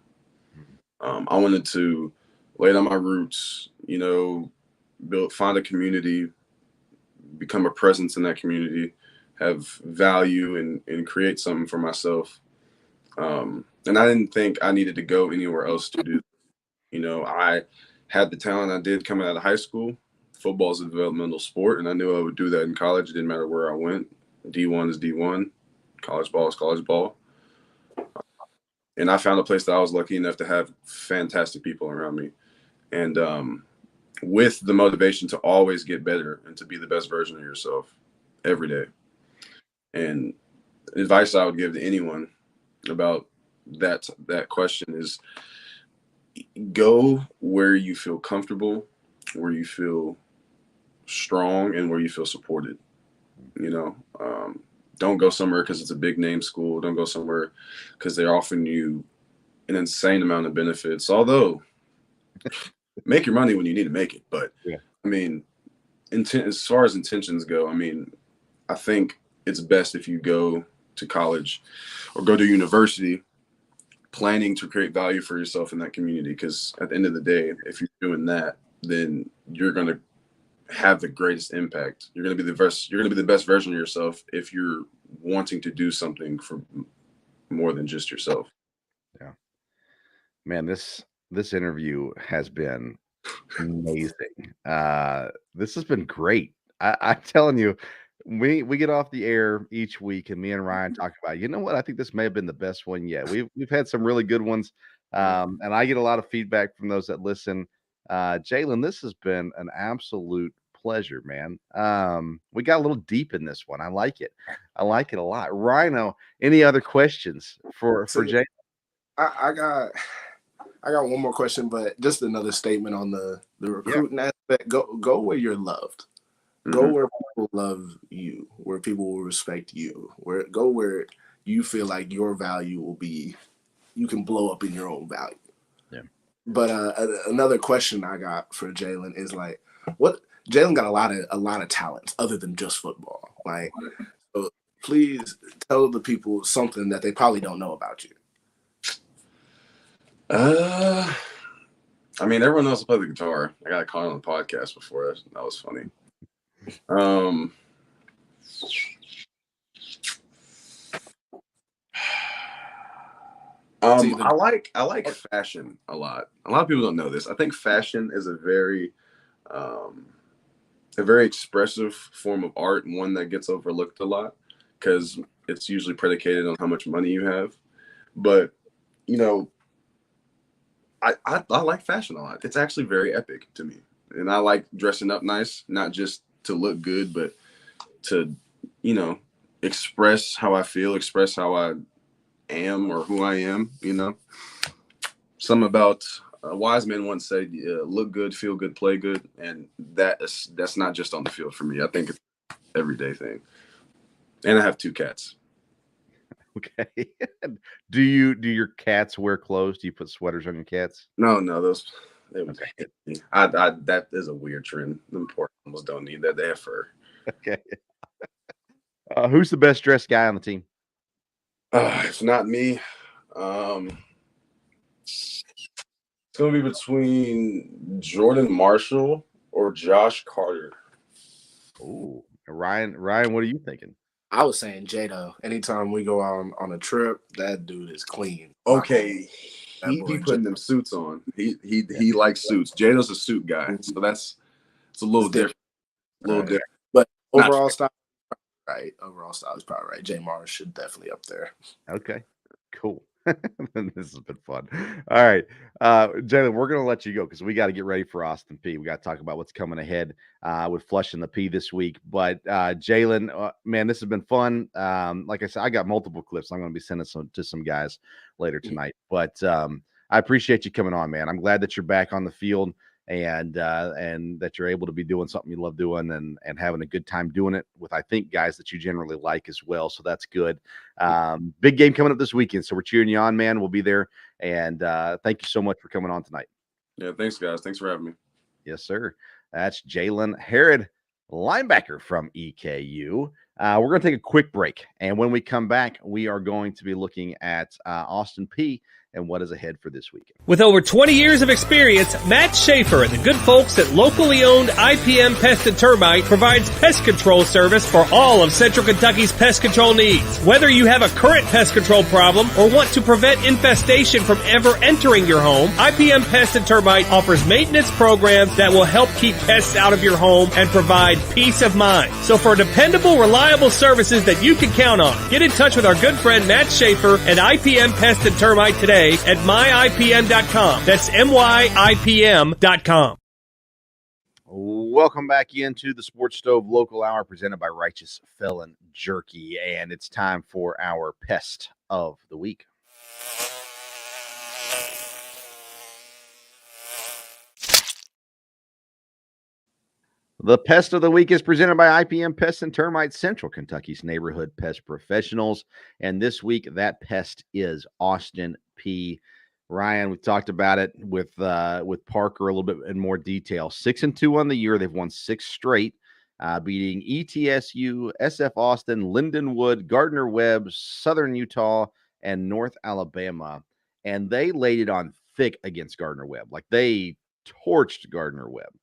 I wanted to lay down my roots, you know, find a community, become a presence in that community, have value and create something for myself. And I didn't think I needed to go anywhere else to do. You know, I had the talent I did coming out of high school football is a developmental sport, and I knew I would do that in college. It didn't matter where I went. D1 is D1. College ball is college ball. And I found a place that I was lucky enough to have fantastic people around me. And with the motivation to always get better and to be the best version of yourself every day. And advice I would give to anyone about that question is go where you feel comfortable, where you feel strong, and where you feel supported. Don't go somewhere because it's a big name school. Don't go somewhere because they're offering you an insane amount of benefits. Although, make your money when you need to make it. But yeah. I mean, as far as intentions go, I mean, I think it's best if you go to college or go to university planning to create value for yourself in that community. Because at the end of the day, if you're doing that, then you're going to have the greatest impact. You're going to be the best version of yourself if you're wanting to do something for more than just yourself. Yeah, man, this interview has been amazing. This has been great. I'm telling you, we get off the air each week, and me and Ryan talk about, you know what? I think this may have been the best one yet. We've had some really good ones, and I get a lot of feedback from those that listen. Jaylen, this has been an absolute pleasure, man. We got a little deep in this one. I like it. I like it a lot. Rhino, any other questions for Jaylen? I got one more question, but just another statement on the recruiting aspect. Go where you're loved. Go where people love you, where people will respect you. Go where you feel like your value will be. You can blow up in your own value. Yeah. But another question I got for Jaylen is like, what Jaylen got a lot of talents other than just football. Like, so please tell the people something that they probably don't know about you. I mean, everyone knows I play the guitar. I got caught on the podcast before. That was funny. I like fashion a lot. A lot of people don't know this. I think fashion is a very expressive form of art, and one that gets overlooked a lot because it's usually predicated on how much money you have. But I like fashion a lot. It's actually very epic to me, and I like dressing up nice, not just to look good, but to express how I feel, express how I am or who I am. Something about wise men once said, look good, feel good, play good. And that's not just on the field for me. I think it's an everyday thing. And I have 2 cats. Okay. Do your cats wear clothes? Do you put sweaters on your cats? No, they would hit me. That is a weird trend. Them poor animals don't need that. They have fur. Okay. Who's the best dressed guy on the team? It's not me. It's going to be between Jordan Marshall or Josh Carter. Oh, Ryan, what are you thinking? I was saying Jado. Anytime we go on a trip, that dude is clean. Okay, he be putting them suits on. He likes suits. Jado's a suit guy, so it's a little different. But overall style, right? Overall style is probably right. J Mars should definitely up there. Okay, cool. This has been fun. All right, Jaylen, we're gonna let you go because we got to get ready for Austin P. We got to talk about what's coming ahead with Flushing the P this week. But Jaylen, man, this has been fun. Like I said, I got multiple clips I'm going to be sending to some guys later tonight. But I appreciate you coming on, man. I'm glad that you're back on the field and that you're able to be doing something you love doing and having a good time doing it with, I think, guys that you generally like as well. So that's good. Big game coming up this weekend. So we're cheering you on, man. We'll be there. And thank you so much for coming on tonight. Yeah, thanks, guys. Thanks for having me. Yes, sir. That's Jaylen Herrud, linebacker from EKU. We're going to take a quick break. And when we come back, we are going to be looking at Austin P and what is ahead for this weekend. With over 20 years of experience, Matt Schaefer and the good folks at locally owned IPM Pest and Termite provides pest control service for all of Central Kentucky's pest control needs. Whether you have a current pest control problem or want to prevent infestation from ever entering your home, IPM Pest and Termite offers maintenance programs that will help keep pests out of your home and provide peace of mind. So for dependable, reliable services that you can count on, get in touch with our good friend Matt Schaefer at IPM Pest and Termite today at myipm.com. That's myipm.com. Welcome back into the Sports Stove Local Hour presented by Righteous Felon Jerky, and it's time for our Pest of the Week. The Pest of the Week is presented by IPM Pest and Termite, Central Kentucky's neighborhood pest professionals. And this week, that pest is Austin P. Ryan, we've talked about it with Parker a little bit in more detail. 6-2 on the year. They've won 6 straight, beating ETSU, SF Austin, Lindenwood, Gardner-Webb, Southern Utah, and North Alabama. And they laid it on thick against Gardner-Webb. Like, they torched Gardner-Webb.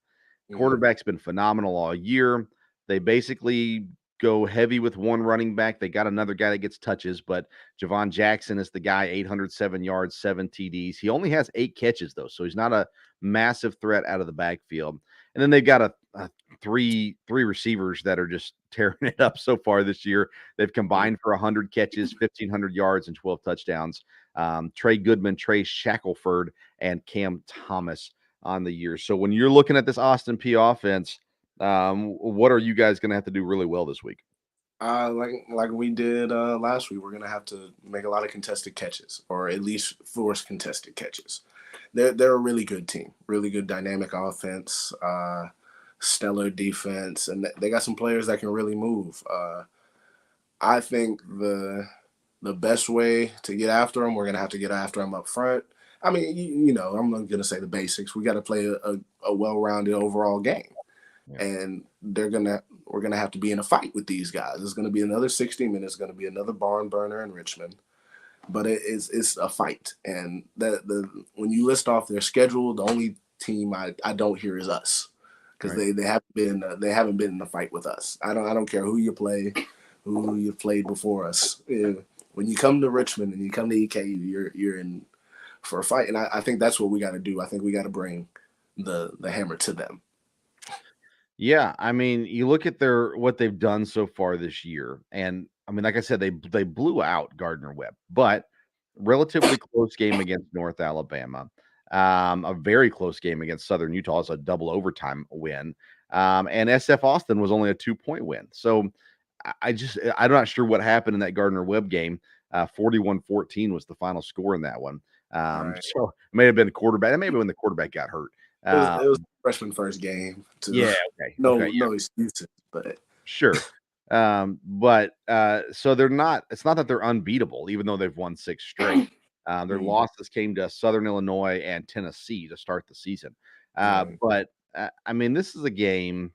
Quarterback's been phenomenal all year. They basically go heavy with one running back. They got another guy that gets touches, but Javon Jackson is the guy, 807 yards, 7 TDs. He only has 8 catches, though, so he's not a massive threat out of the backfield. And then they've got three receivers that are just tearing it up so far this year. They've combined for 100 catches, 1,500 yards, and 12 touchdowns. Trey Goodman, Trey Shackelford, and Cam Thomas on the year. So when you're looking at this Austin P offense, what are you guys going to have to do really well this week? Like we did last week, we're going to have to make a lot of contested catches, or at least force contested catches. They're a really good team, really good dynamic offense, stellar defense, and they got some players that can really move. I think the best way to get after them, we're going to have to get after them up front. I mean, you know, I'm not going to say the basics. We got to play a well-rounded overall game. Yeah. And we're going to have to be in a fight with these guys. It's going to be another 60 minutes, going to be another barn burner in Richmond. But it's a fight. And when you list off their schedule, the only team I don't hear is us, because right. they haven't been in a fight with us. I don't care who you play, who you played before us. When you come to Richmond and you come to EKU, you're in for a fight, and I think that's what we got to do. I think we got to bring the hammer to them. Yeah, I mean, you look at what they've done so far this year, and I mean, like I said, they blew out Gardner-Webb, but relatively close game against North Alabama, a very close game against Southern Utah. It's a double overtime win, and SF Austin was only a 2-point win. So I'm not sure what happened in that Gardner-Webb game. 41-14 was the final score in that one. Right. So it may have been the quarterback. That may have been when the quarterback got hurt. It was freshman first game. Yeah. Okay. No excuses, but sure. So they're not. It's not that they're unbeatable, even though they've won 6 straight. Their losses came to Southern Illinois and Tennessee to start the season. But I mean, this is a game.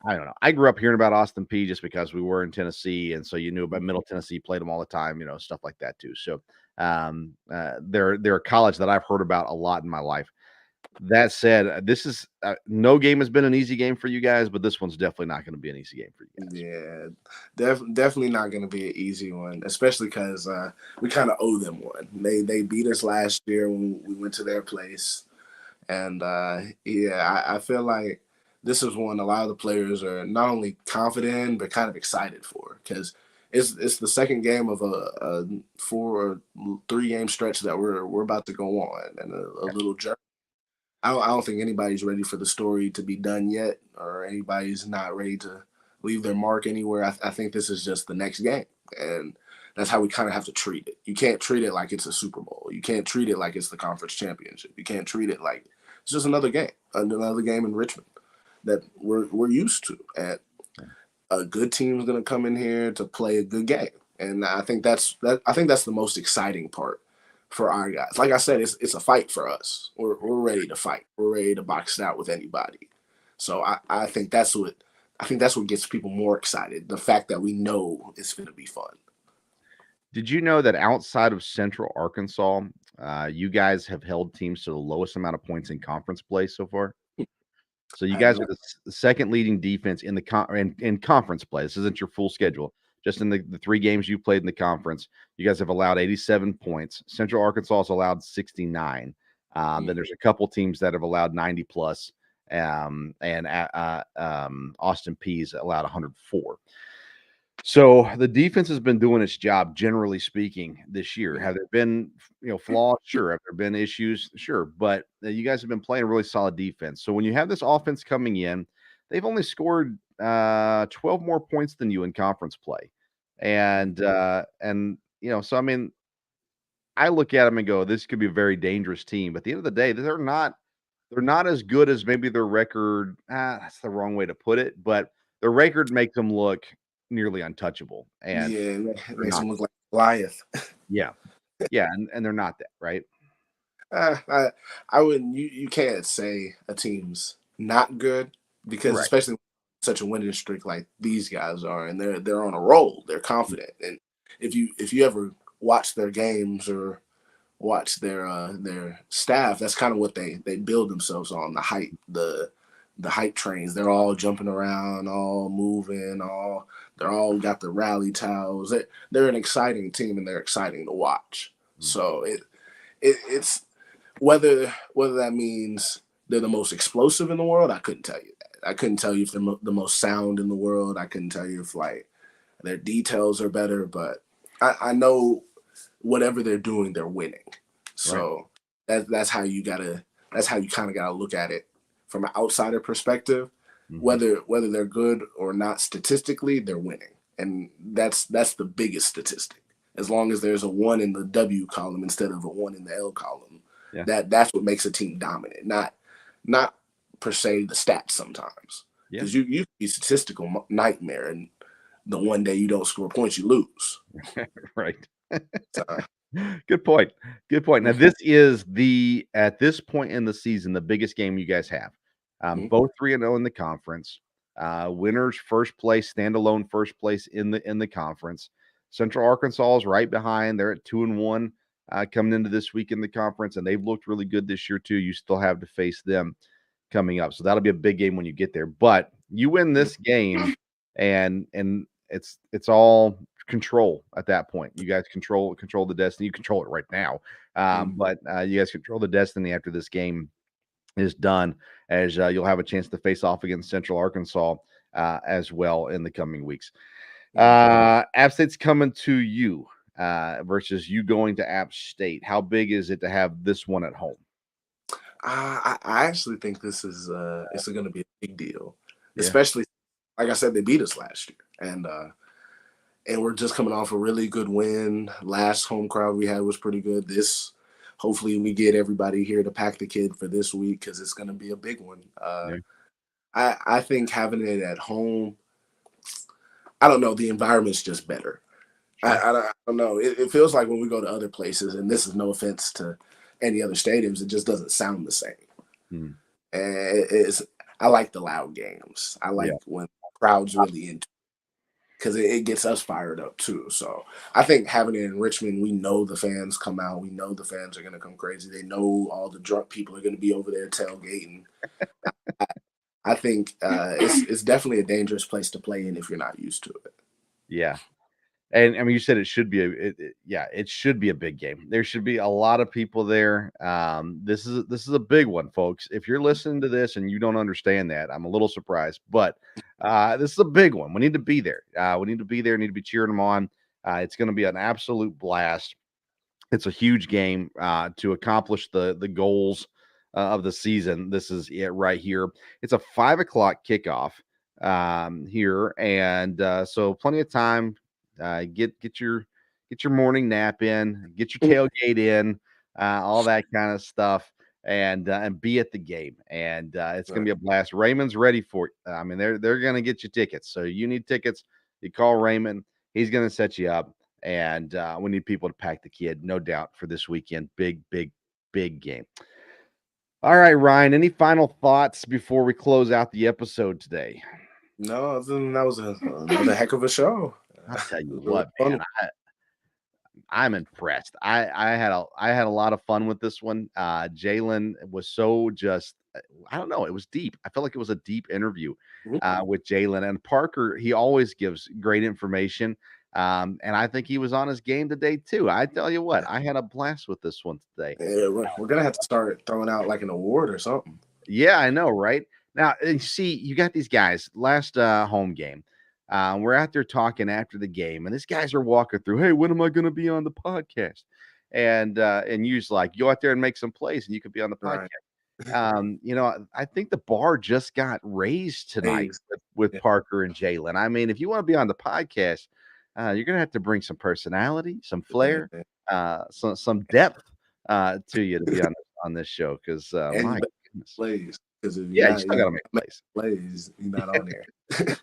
I don't know. I grew up hearing about Austin P just because we were in Tennessee, and so you knew about Middle Tennessee, played them all the time, you know, stuff like that too. So they're a college that I've heard about a lot in my life. That said, this is no game has been an easy game for you guys, but this one's definitely not going to be an easy game for you guys. Yeah, definitely not going to be an easy one, especially because we kind of owe them one. They beat us last year when we went to their place, and I feel like this is one a lot of the players are not only confident in, but kind of excited for, because it's the second game of a 4 or 3 game stretch that we're about to go on, and a little journey. I don't think anybody's ready for the story to be done yet, or anybody's not ready to leave their mark anywhere. I think this is just the next game, and that's how we kind of have to treat it. You can't treat it like it's a Super Bowl. You can't treat it like it's the conference championship. You can't treat it like it's just another game in Richmond that we're used to. And a good team is going to come in here to play a good game, and I think that's the most exciting part for our guys. Like I said, it's a fight for us. We're ready to fight. We're ready to box it out with anybody. So I think that's what gets people more excited. The fact that we know it's going to be fun. Did you know that outside of Central Arkansas, you guys have held teams to the lowest amount of points in conference play so far? So you I didn't guys know. are the second leading defense in in conference play. This isn't your full schedule. Just in the 3 games you played in the conference, you guys have allowed 87 points. Central Arkansas has allowed 69. Then there's a couple teams that have allowed 90 plus, and Austin Peay's allowed 104. So the defense has been doing its job, generally speaking, this year. Have there been, flaws? Sure. Have there been issues? Sure. But you guys have been playing really solid defense. So when you have this offense coming in, they've only scored 12 more points than you in conference play, so I mean, I look at them and go, this could be a very dangerous team. But at the end of the day, they're not as good as maybe their record. That's the wrong way to put it, but their record makes them look nearly untouchable, and Yeah, it they're makes not. him look like Goliath. Yeah, yeah, and they're not that, right? I wouldn't. You can't say a team's not good because Right. especially such a winning streak like these guys are, and they're on a roll. They're confident, and if you ever watch their games or watch their staff, that's kind of what they build themselves on, the hype trains. They're all jumping around, all moving, they're all got the rally towels. They're an exciting team and they're exciting to watch. So it's whether that means they're the most explosive in the world, I couldn't tell you that. I couldn't tell you if they're the most sound in the world. I couldn't tell you if like their details are better, but I know whatever they're doing, they're winning. So that's how you kind of gotta look at it from an outsider perspective. Mhm. Whether they're good or not statistically, they're winning, and that's the biggest statistic. As long as there's a 1 in the W column instead of a 1 in the L column, Yeah. that's what makes a team dominant. Not per se the stats sometimes, Yeah. because you can be statistical nightmare, and the one day you don't score points, you lose. Right. So, Good point. Good point. Now, this is at this point in the season, the biggest game you guys have. Both 3-0 in the conference. Winners first place, standalone first place in the conference. Central Arkansas is right behind. They're at 2-1 coming into this week in the conference, and they've looked really good this year too. You still have to face them coming up, so that'll be a big game when you get there. But you win this game, and it's all control at that point. You guys control the destiny. You control it right now, but you guys control the destiny after this game is done, as you'll have a chance to face off against Central Arkansas as well in the coming weeks. App State's coming to you versus you going to App State. How big is it to have this one at home? I actually think this is it's going to be a big deal, Yeah. especially like I said, they beat us last year, and we're just coming off a really good win. Last home crowd we had was pretty good. Hopefully we get everybody here to pack the kid for this week because it's going to be a big one. Yeah. I think having it at home, I don't know, the environment's just better. I don't know. It feels like when we go to other places, and this is no offense to any other stadiums, it just doesn't sound the same. Hmm. And I like the loud games. I like when crowds really into it because it gets us fired up too. So I think having it in Richmond, we know the fans come out. We know the fans are going to come crazy. They know all the drunk people are going to be over there tailgating. I think it's definitely a dangerous place to play in if you're not used to it. Yeah. And I mean, you said it should be it should be a big game. There should be a lot of people there. This is a big one, folks. If you're listening to this and you don't understand that, I'm a little surprised. But this is a big one. We need to be there. We need to be there. Need to be cheering them on. It's going to be an absolute blast. It's a huge game to accomplish the goals of the season. This is it right here. It's a 5:00 kickoff here, and so plenty of time. Get your morning nap in, get your tailgate in, all that kind of stuff, and be at the game. And it's gonna be a blast. Raymond's ready for it. I mean, they're gonna get you tickets. So you need tickets. You call Raymond. He's gonna set you up. And we need people to pack the kid, no doubt, for this weekend. Big, big, big game. All right, Ryan. Any final thoughts before we close out the episode today? No, other than that was another heck of a show. I'll tell you Really what, fun. man. I'm impressed. I had a lot of fun with this one. Jaylen was so just I don't know. It was deep. I felt like it was a deep interview with Jaylen and Parker. He always gives great information. And I think he was on his game today too. I tell you what, I had a blast with this one today. Yeah, we're gonna have to start throwing out like an award or something. Yeah, I know, right? Now, and see, you got these guys last home game. We're out there talking after the game, and these guys are walking through. Hey, when am I going to be on the podcast? And you's like, go out there and make some plays, and you could be on the podcast. Right. I think the bar just got raised tonight with Yeah. Parker and Jaylen. I mean, if you want to be on the podcast, you're going to have to bring some personality, some flair, some depth to you to be on this show. Because And my you goodness. plays because if Yeah, you still got to make plays. you're not on there.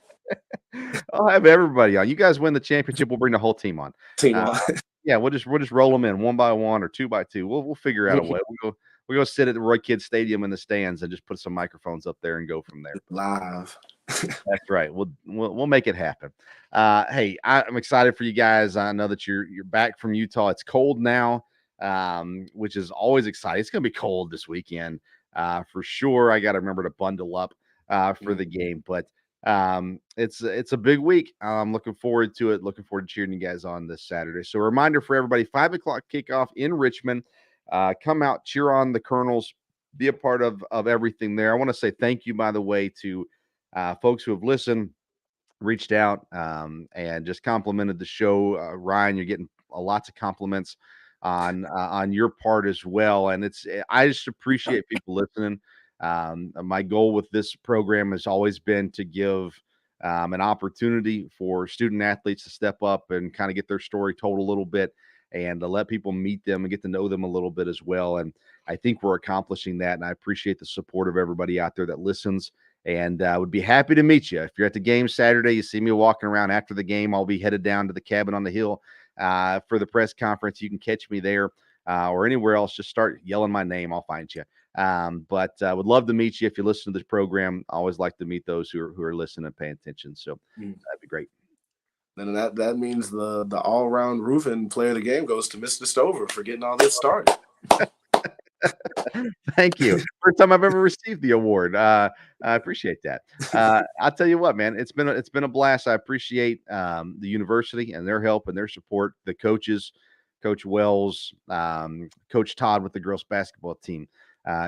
I'll have everybody on. You guys win the championship, we'll bring the whole team on. Team on. Yeah, we'll just roll them in 1 by 1 or 2 by 2. We'll figure out a way. We'll go sit at the Roy Kidd Stadium in the stands and just put some microphones up there and go from there. Live. That's right. We'll make it happen. Hey, I'm excited for you guys. I know that you're back from Utah. It's cold now, which is always exciting. It's going to be cold this weekend for sure. I got to remember to bundle up for the game, but it's a big week. I'm looking forward to it. Looking forward to cheering you guys on this Saturday. So a reminder for everybody: 5:00 kickoff in Richmond. Come out, cheer on the Colonels, be a part of everything there. I want to say thank you, by the way, to folks who have listened, reached out, and just complimented the show. Ryan, you're getting lots of compliments on your part as well, and I just appreciate people listening. My goal with this program has always been to give an opportunity for student athletes to step up and kind of get their story told a little bit, and to let people meet them and get to know them a little bit as well. And I think we're accomplishing that. And I appreciate the support of everybody out there that listens, and would be happy to meet you. If you're at the game Saturday, you see me walking around after the game, I'll be headed down to the cabin on the hill for the press conference. You can catch me there or anywhere else. Just start yelling my name. I'll find you. But would love to meet you if you listen to this program. I always like to meet those who are listening and paying attention. So that'd be great. And that means the all-around roofing player of the game goes to Mr. Stover for getting all this started. Thank you. First time I've ever received the award. I appreciate that. I'll tell you what, man, it's been a blast. I appreciate the university and their help and their support, the coaches, Coach Wells, Coach Todd with the girls basketball team,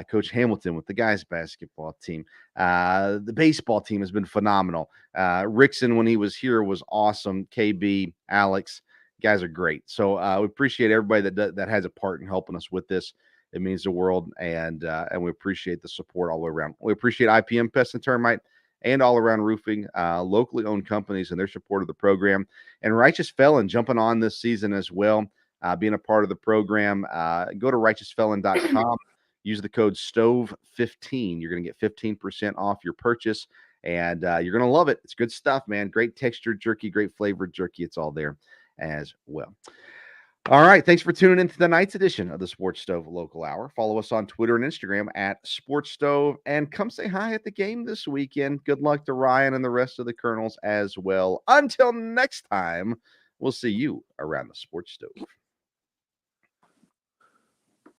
Coach Hamilton with the guys basketball team. The baseball team has been phenomenal. Rickson, when he was here, was awesome. KB, Alex, guys are great. So we appreciate everybody that has a part in helping us with this. It means the world, and we appreciate the support all the way around. We appreciate IPM Pest and Termite and All Around Roofing, locally owned companies, and their support of the program. And Righteous Felon jumping on this season as well, being a part of the program. Go to righteousfelon.com. Use the code STOVE15. You're going to get 15% off your purchase, and you're going to love it. It's good stuff, man. Great textured jerky, great flavored jerky. It's all there as well. All right. Thanks for tuning in to tonight's edition of the Sports Stove Local Hour. Follow us on Twitter and Instagram at Sports Stove, and come say hi at the game this weekend. Good luck to Ryan and the rest of the Colonels as well. Until next time, we'll see you around the Sports Stove.